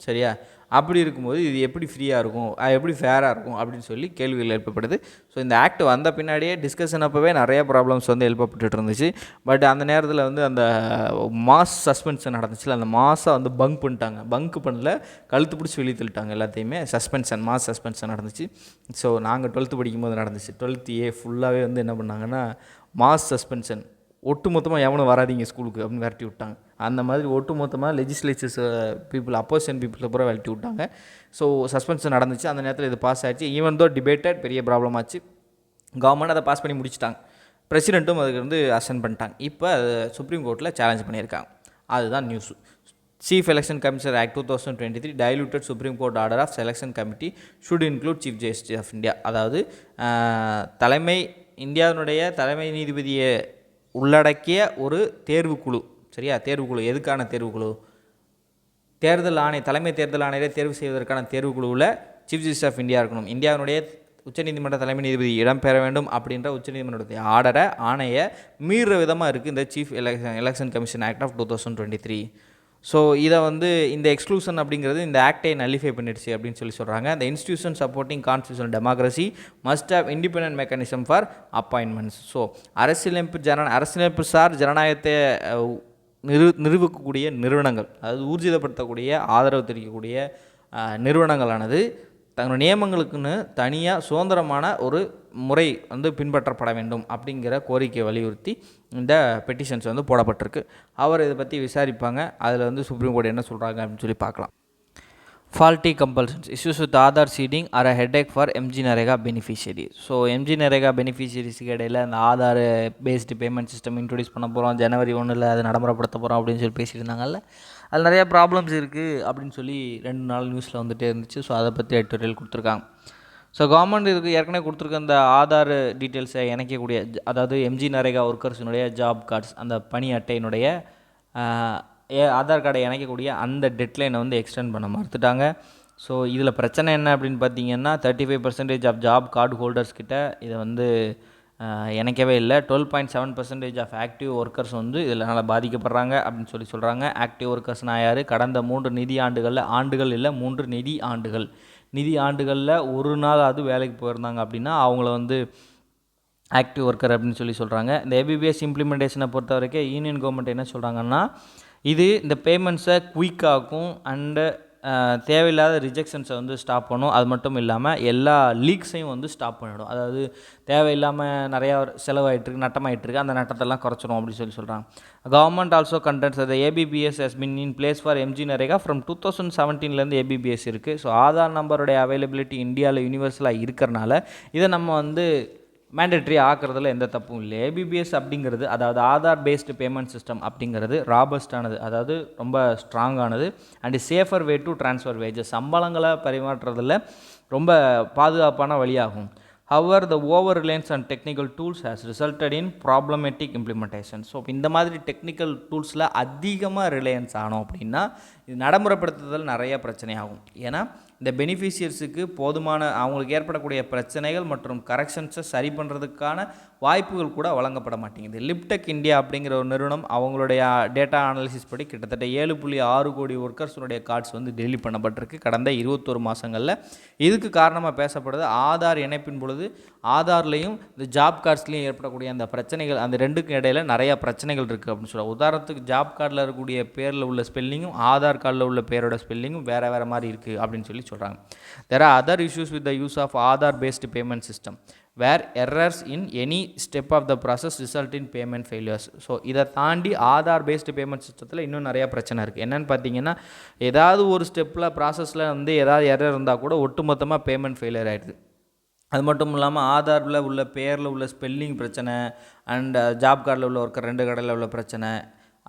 சரியா? அப்படி இருக்கும்போது இது எப்படி ஃப்ரீயாக இருக்கும், எப்படி ஃபேராக இருக்கும் அப்படின்னு சொல்லி கேள்விகள் எழுப்பப்படுது. ஸோ இந்த ஆக்ட் வந்த பின்னாடியே டிஸ்கஷன் அப்போவே நிறைய ப்ராப்ளம்ஸ் வந்து எழுப்பப்பட்டு இருந்துச்சு. பட் அந்த நேரத்தில் வந்து அந்த மாஸ் சஸ்பென்ஷன் நடந்துச்சு. அந்த மாஸை வந்து பங்க் பண்ணல, கழுத்து பிடிச்சி வெளியே தள்ளிட்டாங்க எல்லாத்தையுமே. மாஸ் சஸ்பென்ஷன் நடந்துச்சு. ஸோ நாங்கள் 12th படிக்கும்போது நடந்துச்சு. 12th A ஃபுல்லாகவே வந்து என்ன பண்ணாங்கன்னா மாஸ் சஸ்பென்ஷன், ஒட்டு மொத்தமாக எவனும் வராதிங்க ஸ்கூலுக்கு அப்படின்னு விரட்டி விட்டாங்க. அந்த மாதிரி ஒட்டு மொத்தமாக லெஜிஸ்லேச்சர்ஸ் பீப்புள், அப்போசிஷன் பீப்புளை பூரா விரட்டி விட்டாங்க. ஸோ சஸ்பென்ஷன் நடந்துச்சு. அந்த நேரத்தில் இது பாஸ் ஆச்சு. ஈவன் தோ டிபேட்டட், பெரிய ப்ராப்ளம் ஆச்சு. கவர்மெண்ட் அதை பாஸ் பண்ணி முடிச்சிட்டாங்க. பிரசிடெண்ட்டும் அதுக்கு வந்து அசென்ட் பண்ணிட்டாங்க. இப்போ சுப்ரீம் கோர்ட்டில் சேலஞ்ச் பண்ணியிருக்காங்க. அதுதான் நியூஸு. Chief election commissioner act 2023 diluted supreme court order of selection committee should include chief justice of India. அதாவது இந்தியாவினுடைய தலைமை நீதிபதியை உள்ளடக்கிய ஒரு தேர்வுக்குழு. சரியா? தேர்வுக்குழு எதுக்கான தேர்வுக்குழு? தலைமை தேர்தல் ஆணையரை தேர்வு செய்வதற்கான தேர்வுக்குழுவில் சீஃப் ஜஸ்டிஸ் ஆஃப் இந்தியா இருக்கணும். இந்தியாவினுடைய உச்சநீதிமன்ற தலைமை நீதிபதி இடம்பெற வேண்டும் அப்படின்ற உச்சநீதிமன்றத்துடைய ஆணையை மீறுற விதமாக இருக்குது இந்த chief election commission act of 2023. So இதை வந்து இந்த எக்ஸ்க்ளூஷன் அப்படிங்கிறது இந்த ஆக்டை நல்லிஃபை பண்ணிடுச்சு அப்படின்னு சொல்கிறாங்க. இந்த institution supporting constitutional democracy must have independent mechanism for appointments. So அரசியலமைப்பு சார் ஜனநாயகத்தை நிறுவக்கூடிய நிறுவனங்கள், அதாவது ஊர்ஜிதப்படுத்தக்கூடிய ஆதரவு தெரிவிக்கக்கூடிய நிறுவனங்களானது தங்கள் நியமங்களுக்குன்னு தனியாக சுதந்திரமான ஒரு முறை வந்து பின்பற்றப்பட வேண்டும் அப்படிங்கிற கோரிக்கையை வலியுறுத்தி இந்த பெட்டிஷன்ஸ் வந்து போடப்பட்டிருக்கு. அவர் இதை பற்றி விசாரிப்பாங்க. அதில் வந்து சுப்ரீம் கோர்ட் என்ன சொல்கிறாங்க அப்படின்னு சொல்லி பார்க்கலாம். Faulty compulsions, issues with Aadhaar seeding are a headache for MG Narega beneficiaries. So MG Narega beneficiariesக்கு இடையில் அந்த Aadhaar based payment system introduce பண்ண போகிறோம், ஜனவரி 1 அதை நடைமுறைப்படுத்த போகிறோம் அப்படின்னு சொல்லி பேசிட்டு இருந்தாங்கல்ல. அதில் நிறையா ப்ராப்ளம்ஸ் இருக்குது அப்படின்னு சொல்லி 2 நாள் நியூஸில் வந்துகிட்டே இருந்துச்சு. ஸோ அதை பற்றி எடிட்டோரியல் கொடுத்துருக்காங்க. ஸோ கவர்மெண்ட் இதுக்கு ஏற்கனவே கொடுத்துருக்க அந்த ஆதார் டீட்டெயில்ஸை இணைக்கக்கூடிய, அதாவது MG Narega ஒர்க்கர்ஸினுடைய ஜாப் கார்ட்ஸ், அந்த பணி அட்டையினுடைய ஆதார் கார்டை இணைக்கக்கூடிய அந்த டெட்லைனை வந்து எக்ஸ்டெண்ட் பண்ண மறுத்துட்டாங்க. ஸோ இதில் பிரச்சனை என்ன அப்படின்னு பார்த்தீங்கன்னா 35% ஆஃப் ஜாப் கார்டு ஹோல்டர்ஸ் கிட்ட இதை வந்து இணைக்கவே இல்லை. 12.7% ஆஃப் ஆக்டிவ் ஒர்க்கர்ஸ் வந்து இதனால் பாதிக்கப்படுறாங்க அப்படின்னு சொல்கிறாங்க. ஆக்டிவ் ஒர்க்கர்ஸ்னால் யார்? கடந்த 3 நிதி ஆண்டுகள் இல்லை 3 நிதி ஆண்டுகளில் ஒரு நாள் அது வேலைக்கு போயிருந்தாங்க அப்படின்னா அவங்கள வந்து ஆக்டிவ் ஒர்க்கர் அப்படின்னு சொல்கிறாங்க. இந்த ABPS இம்ப்ளிமெண்டேஷனை பொறுத்த வரைக்கும் யூனியன் கவர்மெண்ட் என்ன சொல்கிறாங்கன்னா, இது இந்த பேமெண்ட்ஸை குயிக்காகும் அண்டு தேவையில்லாத ரிஜெக்ஷன்ஸை வந்து ஸ்டாப் பண்ணும். அது மட்டும் இல்லாமல் எல்லா லீக்ஸையும் வந்து ஸ்டாப் பண்ணிவிடும். அதாவது தேவையில்லாமல் நிறையா செலவாயிட்டுருக்கு, நட்டமாயிட்டுருக்கு, அந்த நட்டத்தெல்லாம் குறைச்சிடும் அப்படின்னு சொல்கிறாங்க. கவர்மெண்ட் ஆல்சோ கண்டென்ட்ஸ் அந்த ABPS has been in place for MG Narega from 2017 ABPS இருக்குது. ஸோ ஆதார் நம்பருடைய அவைலபிலிட்டி இந்தியாவில் யூனிவர்சலாக இருக்கிறனால இதை நம்ம வந்து மேண்டேட்ரி ஆக்கிறதுல எந்த தப்பும் இல்லை. ABPS அப்படிங்கிறது, அதாவது ஆதார் பேஸ்டு பேமெண்ட் சிஸ்டம் அப்படிங்கிறது ராபஸ்டானது, அதாவது ரொம்ப ஸ்ட்ராங்கானது and safer way to transfer wages, சம்பளங்களை பரிமாற்றுறதில் ரொம்ப பாதுகாப்பான வழியாகும். However, the over reliance on technical tools has resulted in problematic implementation. So இந்த மாதிரி டெக்னிக்கல் டூல்ஸில் அதிகமாக ரிலையன்ஸ் ஆனோம் அப்படின்னா இது நடைமுறைப்படுத்துதல் நிறைய பிரச்சனையாகும். ஏன்னா இந்த பெனிஃபிஷியர்ஸுக்கு போதுமான அவங்களுக்கு ஏற்படக்கூடிய பிரச்சனைகள் மற்றும் கரெக்ஷன்ஸை சரி பண்ணுறதுக்கான வாய்ப்புகள் கூட வழங்கப்பட மாட்டேங்குது. லிப்டெக் இந்தியா அப்படிங்கிற ஒரு நிறுவனம் அவங்களுடைய டேட்டா அனாலிசிஸ் படி கிட்டத்தட்ட 7.6 கோடி ஒர்க்கர்ஸுடைய கார்ட்ஸ் வந்து டெலீட் பண்ணப்பட்டிருக்கு கடந்த 21 மாதங்களில். இதுக்கு காரணமாக பேசப்படுது ஆதார் இணைப்பின் பொழுது ஆதார்லேயும் இந்த ஜாப் கார்ட்ஸ்லேயும் ஏற்படக்கூடிய அந்த பிரச்சனைகள், அந்த ரெண்டுக்கும் இடையில் நிறையா பிரச்சனைகள் இருக்குது அப்படின்னு சொல்லுவாங்க. உதாரணத்துக்கு ஜாப் கார்டில் இருக்கக்கூடிய பேரில் உள்ள ஸ்பெல்லிங்கும் ஆதார் கார்டில் உள்ள பேரோட ஸ்பெல்லிங்கும் வேறு மாதிரி இருக்குது அப்படின்னு சொல்கிறாங்க. There are other issues with the use of Aadhaar based payment system where errors in any step of the process result in payment failures. So இதை தாண்டி ஆதார் பேஸ்டு பேமெண்ட் சிஸ்டத்தில் இன்னும் நிறையா பிரச்சனை இருக்குது. என்னென்னு பார்த்தீங்கன்னா ஏதாவது ஒரு ஸ்டெப்பில் ப்ராசஸில் வந்து ஏதாவது எரர் இருந்தால் கூட ஒட்டுமொத்தமாக பேமெண்ட் ஃபெயிலியர் ஆகிடுது. அது மட்டும் இல்லாமல் ஆதாரில் உள்ள பேரில் உள்ள ஸ்பெல்லிங் பிரச்சனை அண்ட் ஜாப் கார்டில் உள்ள ஒருக்க 2 கடையில் உள்ள பிரச்சனை,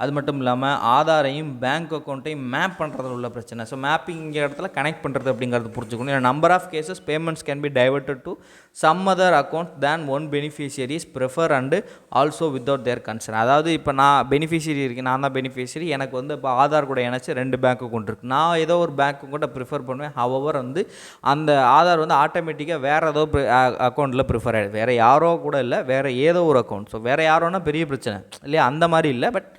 அது மட்டும் இல்லாமல் ஆதாரையும் பேங்க் அக்கௌண்ட்டையும் மேப் பண்ணுறதுல உள்ள பிரச்சனை. ஸோ மேப்பிங் இங்கே இடத்துல கனெக்ட் பண்ணுறது அப்படிங்கிறது புரிஞ்சுக்கணும். ஏன்னா number of cases payments can be diverted to some other account than one beneficiaries prefer and also without their concern. அதாவது இப்போ நான் பெனிஃபிஷியரி இருக்கேன், நான் தான் பெனிஃபிஷியரி, எனக்கு வந்து இப்போ ஆதார் கூட இணைச்சி 2 பேங்க் அக்கௌண்ட் இருக்குது, நான் ஏதோ ஒரு பேங்க் அக்கௌண்ட்டை ப்ரிஃபர் பண்ணுவேன். ஹவவர் வந்து அந்த ஆதார் வந்து ஆட்டோமேட்டிக்காக வேறு ஏதோ அக்கௌண்ட்டில் ப்ரிஃபர் ஆகிடுது, வேறு யாரோ கூட இல்லை, வேறு ஏதோ ஒரு அக்கௌண்ட். ஸோ வேறு யாரோன்னா பெரிய பிரச்சனை இல்லையா, அந்த மாதிரி இல்லை. பட்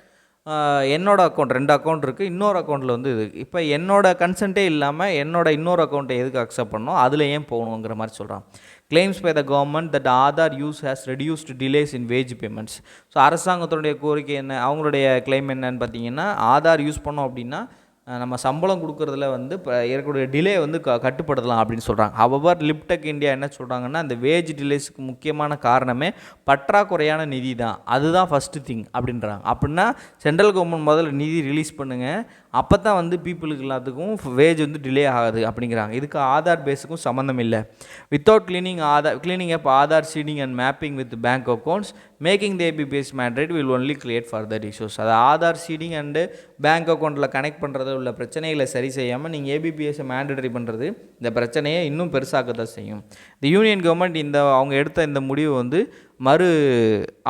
என்னோடய அக்கௌண்ட் 2 அக்கௌண்ட் இருக்குது, இன்னொரு அக்கௌண்ட்டில் வந்து இது இப்போ என்னோடய கன்சென்ட்டே இல்லாமல் என்னோட இன்னொரு அக்கௌண்ட்டை எதுக்கு அக்செப்ட் பண்ணணும், அதில் ஏன் போகணுங்கிற மாதிரி சொல்கிறான். Claims by the government that Aadhaar use has reduced delays in wage payments. So அரசாங்கத்தினுடைய கோரிக்கை என்ன, அவங்களுடைய கிளைம் என்னன்னு பார்த்தீங்கன்னா, ஆதார் யூஸ் பண்ணோம் அப்படின்னா நம்ம சம்பளம் கொடுக்குறதுல வந்து இப்போ இருக்கக்கூடிய டிலே வந்து கட்டுப்படுத்தலாம் அப்படின்னு சொல்கிறாங்க. ஹவவர் லிப்டெக் இந்தியா என்ன சொல்கிறாங்கன்னா, அந்த வேஜ் டிலேஸுக்கு முக்கியமான காரணமே பற்றாக்குறையான நிதி தான், அதுதான் ஃபஸ்ட்டு திங் அப்படின்றாங்க. அப்படின்னா சென்ட்ரல் கவர்மெண்ட் முதல்ல நிதி ரிலீஸ் பண்ணுங்கள், அப்போ தான் வந்து பீப்புளுக்கு எல்லாத்துக்கும் வேஜ் வந்து டிலே ஆகுது அப்படிங்கிறாங்க. இதுக்கு ஆதார் பேஸுக்கும் சம்மந்தம் இல்லை. Without cleaning up Aadhaar seeding and mapping with bank accounts making the ABPS mandate will only create further issues. அது ஆதார் சீடிங் அண்டு பேங்க் அக்கௌண்ட்டில் கனெக்ட் பண்ணுறது உள்ள பிரச்சனைகளை சரி செய்யாமல் நீங்கள் ஏபிபிஎஸ்ஸை மேண்டேட்டரி பண்ணுறது இந்த பிரச்சனையை இன்னும் பெருசாக்க தான் செய்யும். தி யூனியன் கவர்மெண்ட் அவங்க எடுத்த இந்த முடிவு வந்து மறு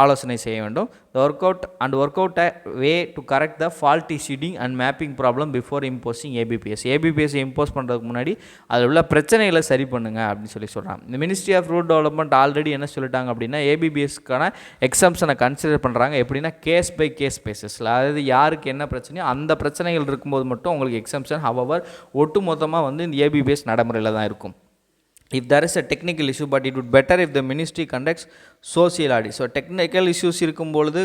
ஆலோசனை செய்ய வேண்டும். Work out a way to correct the faulty seeding and mapping problem before imposing ABPS impose பண்ணுறதுக்கு முன்னாடி அதில் உள்ள பிரச்சனைகளை சரி பண்ணுங்கள் அப்படின்னு சொல்கிறாங்க. இந்த ministry of rural development already என்ன சொல்லிட்டாங்க அப்படின்னா, ஏபிபிஎஸ்க்கான எக்ஸம்ஷனை கன்சிடர் பண்ணுறாங்க. எப்படின்னா கேஸ் பை கேஸ் பேசிஸில், அதாவது யாருக்கு என்ன பிரச்சனையோ அந்த பிரச்சனைகள் இருக்கும்போது மட்டும் உங்களுக்கு எக்ஸம்ஷன். ஹவவர் ஒட்டு மொத்தமாக வந்து இந்த ஏபிபிஎஸ் நடைமுறையில் தான் இருக்கும். If there is a technical issue, but it would better if the ministry conducts social audit. So technical issues இருக்கும்பொழுது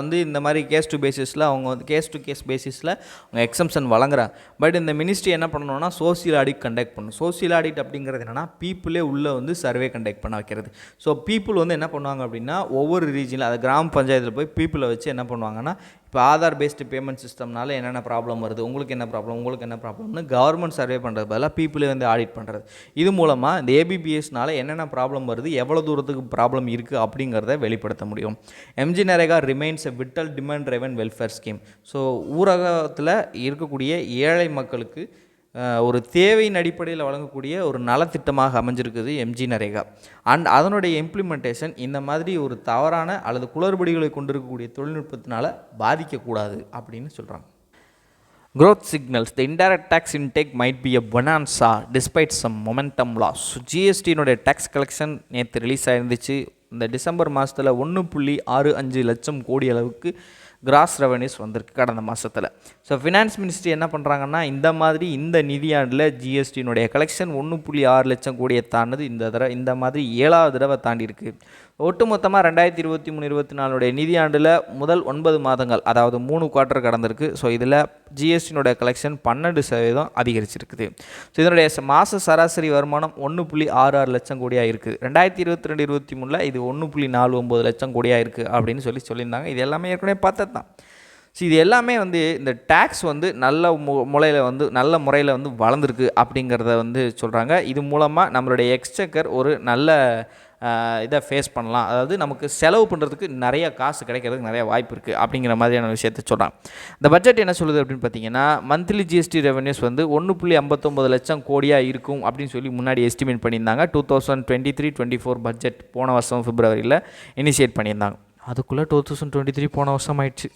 வந்து இந்த மாதிரி கேஸ் டு பேசிஸில் அவங்க வந்து கேஸ் டு கேஸ் பேசிஸில் அவங்க எக்ஸம்ஷன் வழங்குறாங்க. பட் இந்த மினிஸ்ட்ரி என்ன பண்ணணும்னா சோசியல் ஆடிட் கண்டக்ட் பண்ணணும். சோசியல் ஆடிட் அப்படிங்கிறது என்னென்னா பீப்புளே உள்ளே வந்து சர்வே கண்டக்ட் பண்ண வைக்கிறது. ஸோ பீப்புள் வந்து என்ன பண்ணுவாங்க அப்படின்னா ஒவ்வொரு ரீஜனில், அது கிராம பஞ்சாயத்தில் போய் பீப்புளை வச்சு என்ன பண்ணுவாங்கன்னா, இப்போ ஆதார் பேஸ்டு பேமெண்ட் சிஸ்டம்னால என்னென்ன ப்ராப்ளம் வருது, உங்களுக்கு என்ன ப்ராப்ளம்னு கவர்மெண்ட் சர்வே பண்ணுறது பதிலாக பீப்புளே வந்து ஆடிட் பண்ணுறது. இது மூலமாக இந்த ஏபிபிஎஸ்னால என்னென்ன ப்ராப்ளம் வருது, எவ்வளோ தூரத்துக்கு ப்ராப்ளம் இருக்குது அப்படிங்கிறத வெளிப்படுத்த முடியும். MG NREGA remains a vital demand driven welfare scheme. So ஊரகத்தில் இருக்கக்கூடிய ஏழை மக்களுக்கு ஒரு தேவையின் அடிப்படையில் வழங்கக்கூடிய ஒரு நலத்திட்டமாக அமைஞ்சிருக்குது எம்ஜி நரேகா. அண்ட் அதனுடைய இம்ப்ளிமெண்டேஷன் இந்த மாதிரி ஒரு தவறான அல்லது குளறுபடிகளை கொண்டிருக்கக்கூடிய தொழில்நுட்பத்தினால பாதிக்கக்கூடாது அப்படின்னு சொல்கிறாங்க. Growth signals. The indirect tax intake might be a bonanza despite some momentum loss. ஜிஎஸ்டியினுடைய டேக்ஸ் கலெக்ஷன் நேற்று ரிலீஸ் ஆயிருந்துச்சு. இந்த டிசம்பர் மாதத்தில் 1.65 லட்சம் கோடி அளவுக்கு கிராஸ் ரெவன்யூஸ் வந்திருக்கு கடந்த மாதத்தில். ஸோ ஃபினான்ஸ் மினிஸ்ட்ரி என்ன பண்ணுறாங்கன்னா, இந்த நிதியாண்டில் ஜிஎஸ்டியினுடைய கலெக்ஷன் 1.6 லட்சம் கோடியை தாண்டது இந்த மாதிரி 7வது தடவை தாண்டி இருக்குது. ஒட்டுமொத்தமாக 2023-24 நிதியாண்டில் முதல் 9 மாதங்கள், அதாவது 3 குவார்ட்டர் கடந்திருக்கு. ஸோ இதில் ஜிஎஸ்டியினுடைய கலெக்ஷன் 12% அதிகரிச்சிருக்குது. ஸோ இதனுடைய மாத சராசரி வருமானம் 1.66 லட்சம் கோடியாக இருக்குது. 2022-23 இது 1.49 லட்சம் கோடியாக இருக்குது அப்படின்னு சொல்லியிருந்தாங்க. இது எல்லாமே ஏற்கனவே பார்த்தது தான். ஸோ இது எல்லாமே வந்து இந்த டேக்ஸ் வந்து நல்ல முறையில் வந்து வளர்ந்துருக்கு அப்படிங்கிறத வந்து சொல்கிறாங்க. இது மூலமாக நம்மளுடைய எக்ஸ்செக்கர் ஒரு நல்ல இதை ஃபேஸ் பண்ணலாம், அதாவது நமக்கு செலவு பண்ணுறதுக்கு நிறைய காசு கிடைக்கிறதுக்கு நிறைய வாய்ப்பு இருக்குது அப்படிங்கிற மாதிரியான விஷயத்தை சொல்கிறாங்க. இந்த பட்ஜெட் என்ன சொல்லுது அப்படின்னு பார்த்தீங்கன்னா, மந்த்லி ஜிஎஸ்டி ரெவன்யூஸ் வந்து 1.59 லட்சம் கோடியாக இருக்கும் அப்படின்னு சொல்லி முன்னாடி எஸ்டிமேட் பண்ணியிருந்தாங்க. 2023-24 பட்ஜெட் போன வருஷம் பிப்ரவரியில் இனிஷியேட் பண்ணியிருந்தாங்க. அதுக்குள்ளே 2023 போன வருஷம் ஆயிடுச்சு.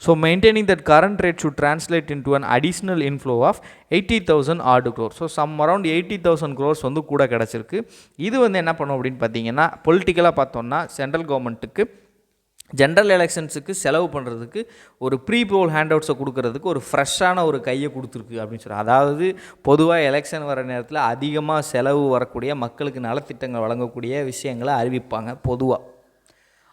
So maintaining that current rate should translate into an additional inflow of 80,000 odd crore. So around 80,000 crores வந்து கூட கிடச்சிருக்கு. இது வந்து என்ன பண்ணும் அப்படின்னு பார்த்தீங்கன்னா, பொலிட்டிக்கலாக பார்த்தோம்னா சென்ட்ரல் கவர்மெண்ட்டுக்கு ஜென்ரல் எலெக்ஷன்ஸுக்கு செலவு பண்ணுறதுக்கு ஒரு ப்ரீ போல் ஹேண்ட் அவுட்ஸை கொடுக்கறதுக்கு ஒரு ஃப்ரெஷ்ஷான ஒரு கையை கொடுத்துருக்கு அப்படின்னு சொல்கிறாங்க. அதாவது பொதுவாக எலெக்ஷன் வர நேரத்தில் அதிகமாக செலவு வரக்கூடிய மக்களுக்கு நலத்திட்டங்கள் வழங்கக்கூடிய விஷயங்களை அறிவிப்பாங்க பொதுவாக.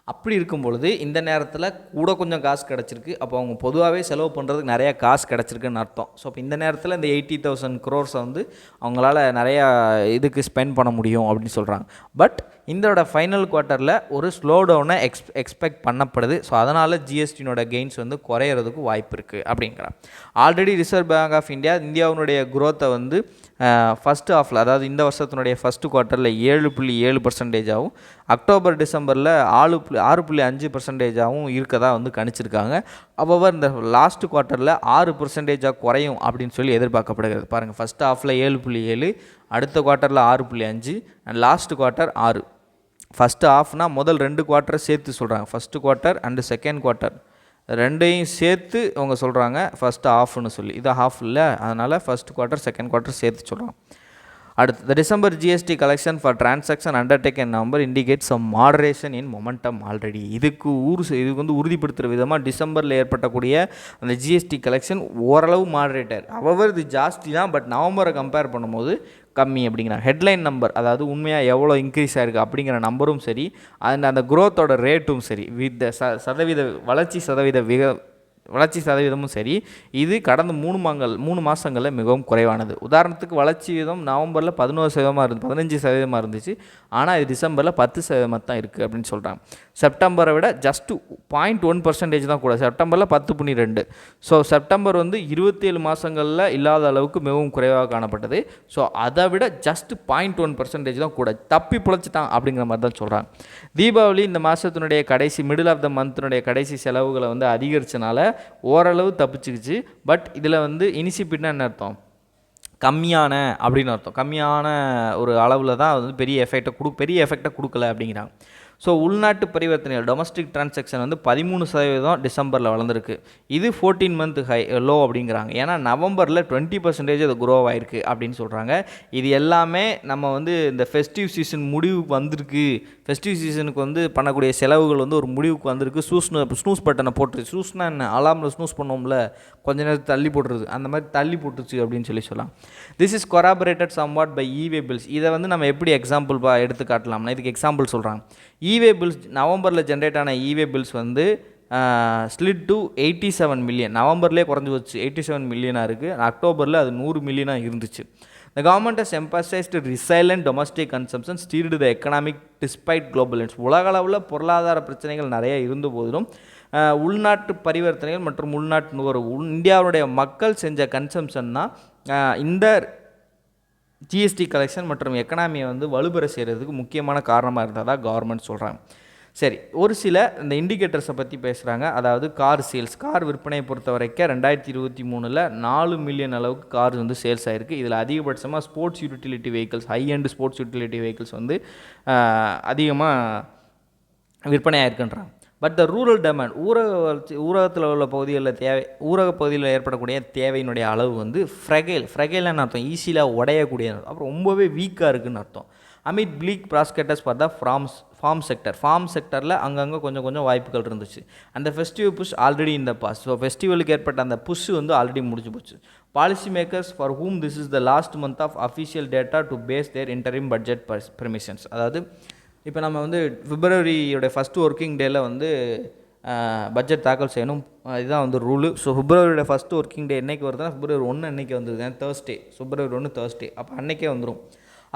அப்படி இருக்கும் பொழுது இந்த நேரத்தில் கூட கொஞ்சம் காசு கிடச்சிருக்கு. அப்போ அவங்க பொதுவாகவே செலவு பண்ணுறதுக்கு நிறையா காசு கிடச்சிருக்குன்னு அர்த்தம். ஸோ அப்போ இந்த நேரத்தில் இந்த 80,000 crores வந்து அவங்களால நிறையா இதுக்கு ஸ்பெண்ட் பண்ண முடியும் அப்படின்னு சொல்கிறாங்க. பட் இதோட ஃபைனல் குவார்ட்டரில் ஒரு ஸ்லோ டவுனை எக்ஸ்பெக்ட் பண்ணப்படுது. ஸோ அதனால் ஜிஎஸ்டினோட கெயின்ஸ் வந்து குறையிறதுக்கு வாய்ப்பு இருக்குது அப்படிங்கிறான். ஆல்ரெடி ரிசர்வ் பேங்க் ஆஃப் இந்தியாவினுடைய குரோத்தை வந்து ஃபஸ்ட்டு ஹாஃபில், அதாவது இந்த வருஷத்தினுடைய ஃபஸ்ட்டு குவார்ட்டரில் 7.7% அக்டோபர் டிசம்பரில் 6.5% இருக்கதாக வந்து கணிச்சிருக்காங்க. அப்போ இந்த லாஸ்ட் குவார்ட்டரில் 6% குறையும் அப்படின்னு சொல்லி எதிர்பார்க்கப்படுகிறது. பாருங்கள், ஃபஸ்ட் ஹாஃபில் 7.7, அடுத்த குவார்ட்டரில் 6.5 அண்ட் லாஸ்ட் குவார்ட்டர் 6. ஃபஸ்ட்டு ஹாஃப்னால் முதல் 2 குவார்ட்டரை சேர்த்து சொல்கிறாங்க. First quarter and second quarter ரெண்டையும் சேர்த்து அவங்க சொல்கிறாங்க ஃபஸ்ட்டு ஹாஃப்னு சொல்லி. இது ஹாஃப் இல்லை, அதனால் ஃபஸ்ட் குவார்ட்டர் செகண்ட் குவார்ட்டர் சேர்த்து சொல்கிறாங்க. அடுத்து, the December GST collection for transaction undertaken in November indicates some moderation in momentum already. இதுக்கு வந்து உறுதிப்படுத்துகிற விதமாக டிசம்பரில் ஏற்பட்டக்கூடிய அந்த ஜிஎஸ்டி கலெக்ஷன் ஓரளவு மாடரேட்டர். அவர் இது ஜாஸ்தி தான், பட் நவம்பரை கம்பேர் பண்ணும்போது கம்மி அப்படிங்கிறாங்க. ஹெட்லைன் நம்பர், அதாவது உண்மையாக எவ்வளோ இன்க்ரீஸ் ஆகிருக்கு அப்படிங்கிற நம்பரும் சரி, அந்த குரோத்தோட ரேட்டும் சரி, வித் வளர்ச்சி சதவீதமும் சரி, இது கடந்த 3 மாதங்களில் மிகவும் குறைவானது. உதாரணத்துக்கு வளர்ச்சி வீதம் நவம்பரில் 15% இருந்துச்சு. ஆனால் இது டிசம்பரில் 10% தான் இருக்குது அப்படின்னு சொல்கிறாங்க. செப்டம்பரை விட ஜஸ்ட்டு 0.1% தான் கூட. செப்டம்பரில் 10.2. ஸோ செப்டம்பர் வந்து 27 மாதங்களில் இல்லாத அளவுக்கு மிகவும் குறைவாக காணப்பட்டது. ஸோ அதை விட ஜஸ்ட்டு 0.1% தான் கூட. தப்பி பிழைச்சிட்டான் அப்படிங்கிற மாதிரி தான் சொல்கிறாங்க. தீபாவளி இந்த மாதத்தினுடைய கடைசி மிடில் ஆஃப் த மந்த்தினுடைய கடைசி செலவுகளை வந்து அதிகரித்தனால ஓரளவு தப்பிச்சுக்கிச்சு. பட் இதில் வந்து இனிசிபிட்னா என்ன அர்த்தம்? கம்மியான அப்படின்னு அர்த்தம். கம்மியான ஒரு அளவில் தான் வந்து பெரிய எஃபெக்டை கொடுக்கல அப்படிங்கிறாங்க. ஸோ உள்நாட்டு பரிவர்த்தனைகள் டொமஸ்டிக் டிரான்சாக்ஷன் வந்து 13% டிசம்பரில் வளர்ந்துருக்கு. இது 14 மந்த் லோ அப்படிங்கிறாங்க. ஏன்னா நவம்பரில் 20% அது குரோ ஆகிருக்கு அப்படின்னு சொல்கிறாங்க. இது எல்லாமே நம்ம வந்து இந்த ஃபெஸ்டிவ் சீசன் முடிவுக்கு வந்திருக்கு. ஃபெஸ்டிவ் சீசனுக்கு வந்து பண்ணக்கூடிய செலவுகள் வந்து ஒரு முடிவுக்கு வந்திருக்கு. ஸ்னூஸ் பட்டனை போட்டுருச்சு. ஸ்னூஸ்னா என்ன? அலாமில் ஸ்னூஸ் பண்ணோம்ல, கொஞ்ச நேரத்துக்கு தள்ளி போட்டுருது, அந்த மாதிரி தள்ளி போட்டுருச்சு அப்படின்னு சொல்லலாம். This is corroborated somewhat by e way bills. இதை வந்து நம்ம எப்படி எக்ஸாம்பிள் எடுத்து காட்டலாம்னா, இதுக்கு எக்ஸாம்பிள் சொல்கிறாங்க. இவே பில்ஸ் நவம்பரில் ஜென்ரேட் ஆன இவே பில்ஸ் வந்து ஸ்லிட் டு 87 மில்லியன். நவம்பர்லேயே குறைஞ்சி வச்சு 87 மில்லியனாக இருக்குது. அக்டோபரில் அது 100 மில்லியனாக இருந்துச்சு. The government has emphasized resilient domestic consumption, steered the economic despite global events. உலக அளவில் பொருளாதார பிரச்சனைகள் நிறைய இருந்த போதிலும் உள்நாட்டு பரிவர்த்தனைகள் மற்றும் உள்நாட்டு நுகர்வு, இந்தியாவுடைய மக்கள் செஞ்ச கன்சம்ஷன் தான் இந்த ஜிஎஸ்டி கலெக்ஷன் மற்றும் எக்கனாமியை வந்து வலுப்பெற செய்கிறதுக்கு முக்கியமான காரணமாக இருந்ததாக கவர்மெண்ட் சொல்கிறாங்க. சரி, ஒரு சில இந்த இண்டிகேட்டர்ஸை பற்றி பேசுகிறாங்க. அதாவது கார் சேல்ஸ், கார் விற்பனையை பொறுத்த வரைக்கும் 2023 4 மில்லியன் அளவுக்கு கார் வந்து சேல்ஸ் ஆகிருக்கு. இதில் அதிகபட்சமாக sports utility vehicles, high end sports utility vehicles வந்து அதிகமாக விற்பனை ஆகிருக்குன்றாங்க. பட் த ரூரல் டிமாண்ட், ஊரகத்தில் உள்ள பகுதிகளில் ஊரக பகுதியில் ஏற்படக்கூடிய தேவையினுடைய அளவு வந்து ஃப்ரெகைல்னு அர்த்தம், ஈஸியில் உடையக்கூடிய அர்த்தம். அப்புறம் ரொம்பவே வீக்காக இருக்குதுன்னு அர்த்தம். Amid bleak prospects for the farm செக்டரில் அங்கங்கே கொஞ்சம் வாய்ப்புகள் இருந்துச்சு. அந்த ஃபெஸ்டிவல் புஷ் ஆல்ரெடி இந்த பாஸ். ஸோ ஃபெஸ்டிவலுக்கு ஏற்பட்ட அந்த புஷ் வந்து ஆல்ரெடி முடிஞ்சு போச்சு. Policy makers for whom this is the last month of official data to base their interim budget permissions. அதாவது இப்போ நம்ம வந்து பிப்ரவரியோட ஃபஸ்ட்டு ஒர்க்கிங் டேயில் வந்து பட்ஜெட் தாக்கல் செய்யணும். இதுதான் வந்து ரூலு. ஸோ பிப்ரவரியோட ஃபஸ்ட்டு ஒர்க்கிங் டே என்றைக்கு வருதுன்னா February 1 அன்றைக்கி வந்துருது. Thursday, February 1 Thursday. அப்போ அன்றைக்கே வந்துடும்.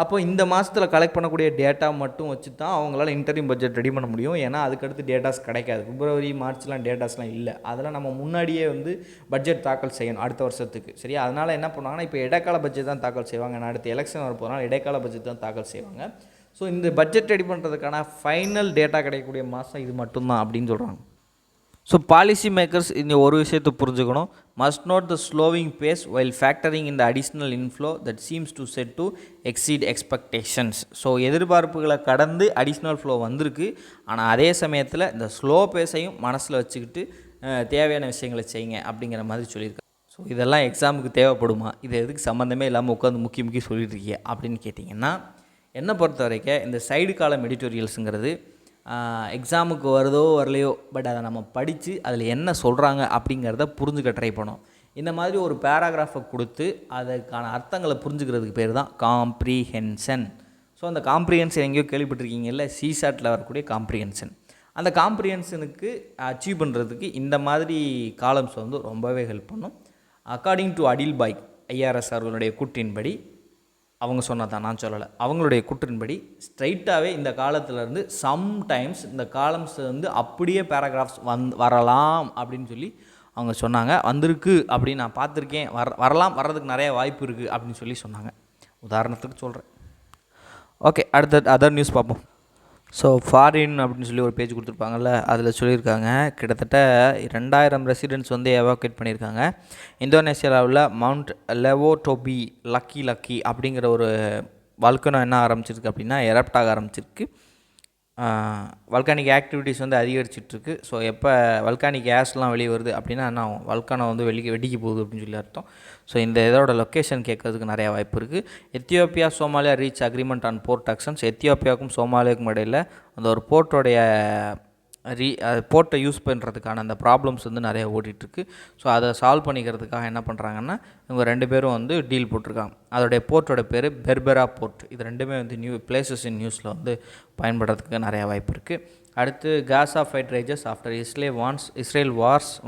அப்போ இந்த மாதத்தில் கலெக்ட் பண்ணக்கூடிய டேட்டா மட்டும் வச்சு தான் அவங்களால இன்டரிம் பட்ஜெட் ரெடி பண்ண முடியும். ஏன்னா அதுக்கடுத்து டேட்டாஸ் கிடைக்காது. பிப்ரவரி மார்ச்லாம் டேட்டாஸ்லாம் இல்லை. அதெல்லாம் நம்ம முன்னாடியே வந்து பட்ஜெட் தாக்கல் செய்யணும் அடுத்த வருஷத்துக்கு. சரியா? அதனால் என்ன பண்ணுவாங்கன்னா, இப்போ இடைக்கால பட்ஜெட் தான் தாக்கல் செய்வாங்க. நான் அடுத்து எலெக்ஷன் வரப்போனால் இடைக்கால பட்ஜெட் தான் தாக்கல் செய்வாங்க. ஸோ இந்த பட்ஜெட் ரெடி பண்ணுறதுக்கான ஃபைனல் டேட்டா கிடைக்கக்கூடிய மாதம் இது மட்டும்தான் அப்படின்னு சொல்கிறாங்க. ஸோ பாலிசி மேக்கர்ஸ் இந்த ஒரு விஷயத்தை புரிஞ்சுக்கணும். Must note the slowing pace while factoring இந்த additional inflow that seems to set to exceed expectations. So எதிர்பார்ப்புகளை கடந்து அடிஷ்னல் ஃப்ளோ வந்திருக்கு. ஆனால் அதே சமயத்தில் இந்த ஸ்லோ பேஸையும் மனசில் வச்சுக்கிட்டு தேவையான விஷயங்களை செய்யுங்க அப்படிங்கிற மாதிரி சொல்லியிருக்காங்க. ஸோ இதெல்லாம் எக்ஸாமுக்கு தேவைப்படுமா? இது எதுக்கு சம்மந்தமே இல்லாமல் உட்காந்து முக்கிய சொல்லிட்டு இருக்கீங்க அப்படின்னு கேட்டிங்கன்னா, என்னை பொறுத்த வரைக்கும் இந்த சைடு காலம் எடிட்டோரியல்ஸுங்கிறது எக்ஸாமுக்கு வருதோ வரலையோ, பட் அதை நம்ம படித்து அதில் என்ன சொல்கிறாங்க அப்படிங்கிறத புரிஞ்சுக்க ட்ரை பண்ணோம். இந்த மாதிரி ஒரு பேராகிராஃபை கொடுத்து அதுக்கான அர்த்தங்களை புரிஞ்சுக்கிறதுக்கு பேர் தான் காம்ப்ரீஹென்ஷன். ஸோ அந்த காம்ப்ரிஹென்ஷன் எங்கேயோ கேள்விப்பட்டிருக்கீங்கல்ல, சிசாட்டில் வரக்கூடிய காம்ப்ரிஹென்ஷன். அந்த காம்ப்ரிஹென்ஷனுக்கு அச்சீவ் பண்ணுறதுக்கு இந்த மாதிரி காலம்ஸ் வந்து ரொம்பவே ஹெல்ப் பண்ணும். According to Adil bye IRS அவர்களுடைய கூற்றின்படி, அவங்க சொன்னதான், நான் சொல்லலை, அவங்களுடைய கூற்றின்படி ஸ்ட்ரைட்டாகவே இந்த காலத்திலேருந்து சம்டைம்ஸ் இந்த காலம்ஸ் வந்து அப்படியே பேராகிராஃப்ஸ் வரலாம் அப்படின்னு சொல்லி அவங்க சொன்னாங்க. வந்திருக்கு அப்படின்னு நான் பார்த்துருக்கேன், வரலாம், வர்றதுக்கு நிறைய வாய்ப்பு இருக்குது அப்படின்னு சொல்லி சொன்னாங்க. உதாரணத்துக்கு சொல்கிறேன். ஓகே, அடுத்த அதர் நியூஸ் பார்ப்போம். ஸோ ஃபாரின் அப்படின்னு சொல்லி ஒரு பேஜ் கொடுத்துருப்பாங்கல்ல, அதில் சொல்லியிருக்காங்க கிட்டத்தட்ட 2000 ரெசிடென்ட்ஸ் வந்து எவாக்குவேட் பண்ணியிருக்காங்க. இந்தோனேஷியாவில் மவுண்ட் லெவோடோபி லக்கி அப்படிங்கிற ஒரு வல்கனோ என்ன ஆரம்பிச்சிருக்கு அப்படின்னா எரப்ட் ஆக ஆரம்பிச்சிருக்கு. வல்கானிக் ஆக்டிவிட்டீஸ் வந்து அதிகரிச்சிட்ருக்கு. ஸோ எப்போ வல்கானிக் கேஸ்லாம் வெளியே வருது அப்படின்னா என்ன ஆகும், வல்கானோ வந்து வெடிக்க போகுது அப்படின்னு சொல்லி அர்த்தம். ஸோ இந்த இதோட லொக்கேஷன் கேட்கறதுக்கு நிறையா வாய்ப்பு இருக்குது. Ethiopia Somalia reach agreement on port actions. எத்தியோப்பியாவுக்கும் சோமாலியாவுக்கும் இடையில் அந்த ஒரு போர்ட்டோடைய போர்ட்டை யூஸ் பண்ணுறதுக்கான அந்த ப்ராப்ளம்ஸ் வந்து நிறையா ஓடிட்டுருக்கு. ஸோ அதை சால்வ் பண்ணிக்கிறதுக்காக என்ன பண்ணுறாங்கன்னா இவங்க 2 பேரும் வந்து டீல் போட்டிருக்காங்க. அதோடைய போர்ட்டோட பேர் பெர்பெரா போர்ட். இது ரெண்டுமே வந்து பிளேசஸ் இன் நியூஸில் வந்து பயன்படுறதுக்கு நிறையா வாய்ப்பு இருக்குது. அடுத்து Gaza fight rages after Israel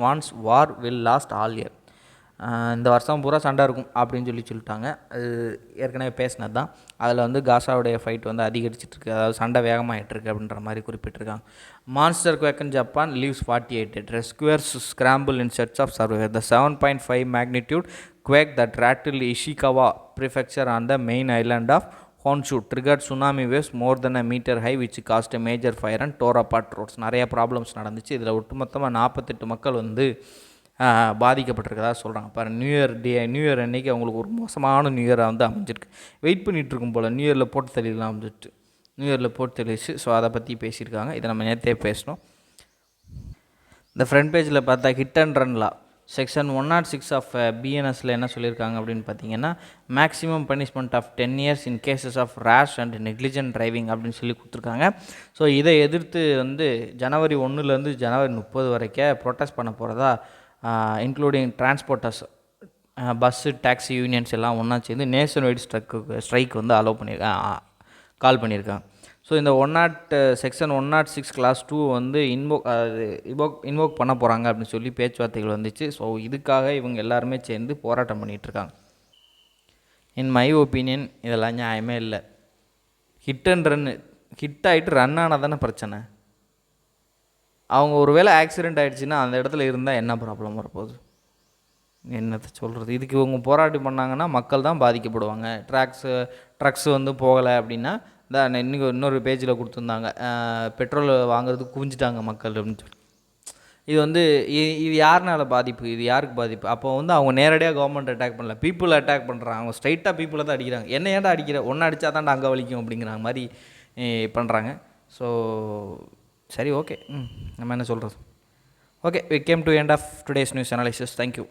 vows war will last all year. இந்த வருஷம் பூரா சண்டை இருக்கும் அப்படின்னு சொல்லிட்டாங்க. அது ஏற்கனவே பேசினது தான். அதில் வந்து காசாவுடைய ஃபைட் வந்து அதிகரிச்சிட்ருக்கு, அதாவது சண்டை வேகமாகிட்டுருக்கு அப்படின்ற மாதிரி குறிப்பிட்டிருக்காங்க. Monster quake in Japan leaves 48 dead. Rescuers scramble in search of survivors. The 7.5 magnitude quake that rattled Ishikawa prefecture on the main island of Honshu triggered tsunami waves more than a meter high which caused a major fire and tore apart roads. நிறைய problems நடந்துச்சு. இதில் ஒட்டுமொத்தமாக 48 மக்கள் வந்து பாதிக்கப்பட்டிருக்கதா சொல்கிறாங்க. இப்போ new year அன்றைக்கி அவங்களுக்கு ஒரு மோசமான நியூ இயராக வந்து அமைஞ்சிருக்கு. வெயிட் பண்ணிகிட்ருக்கும் போல் நியூ இயரில் போட்டு தள்ளிடலாம் வந்துட்டு, நியூ இயரில் போட்டு தெளிச்சு. ஸோ அதை பற்றி பேசியிருக்காங்க. இதை நம்ம நேற்றே பேசணும். இந்த ஃப்ரண்ட் பேஜில் பார்த்தா ஹிட் அண்ட் ரன்லா செக்ஷன் 106 ஆஃப் பிஎன்எஸில் என்ன சொல்லியிருக்காங்க அப்படின்னு பார்த்தீங்கன்னா, maximum punishment of 10 years in cases of rash and negligent driving அப்படின்னு சொல்லி கொடுத்துருக்காங்க. ஸோ இதை எதிர்த்து வந்து ஜனவரி 1லேருந்து ஜனவரி 30 வரைக்கும் ப்ரொட்டஸ்ட் பண்ண போகிறதா including transporters, bus, taxi unions எல்லாம் ஒன்றா சேர்ந்து நேஷன் வைடு ஸ்ட்ரைக் வந்து கால் பண்ணியிருக்காங்க. ஸோ இந்த செக்ஷன் 106 கிளாஸ் 2 வந்து இன்வோக் பண்ண போகிறாங்க அப்படின்னு சொல்லி பேச்சுவார்த்தைகள் வந்துச்சு. ஸோ இதுக்காக இவங்க எல்லாருமே சேர்ந்து போராட்டம் பண்ணிகிட்ருக்காங்க. இன் மை ஒப்பீனியன் இதெல்லாம் நியாயமே இல்லை. ஹிட் அண்ட் ரன், ஹிட் ஆகிட்டு ரன் ஆனால் தானே பிரச்சனை. அவங்க ஒரு வேளை ஆக்சிடெண்ட் ஆகிடுச்சின்னா அந்த இடத்துல இருந்தால் என்ன ப்ராப்ளம் வரப்போகுது, என்னத்தை சொல்கிறது. இதுக்கு இவங்க போராட்டம் பண்ணாங்கன்னா மக்கள் தான் பாதிக்கப்படுவாங்க. ட்ரக்ஸ் வந்து போகலை அப்படின்னா தான் இன்னொரு பேஜில் கொடுத்துருந்தாங்க, பெட்ரோல் வாங்குறதுக்கு குவிஞ்சிட்டாங்க மக்கள் அப்படின்னு சொல்லி. இது வந்து இது யாருனால பாதிப்பு, இது யாருக்கு பாதிப்பு? அப்போ வந்து அவங்க நேரடியாக கவர்மெண்ட் அட்டாக் பண்ணல, பீப்புள் அட்டாக் பண்ணுறாங்க. அவங்க ஸ்ட்ரைட்டாக பீப்புளை தான் அடிக்கிறாங்க. என்ன ஏன்டா அடிக்கிற, ஒன்று அடித்தா தான்டா அங்கே வலிக்கும் அப்படிங்கிற மாதிரி பண்ணுறாங்க. ஸோ சரி, ஓகே, நம்ம என்ன சொல்கிறது. Okay, we came to end of today's news analysis. Thank you.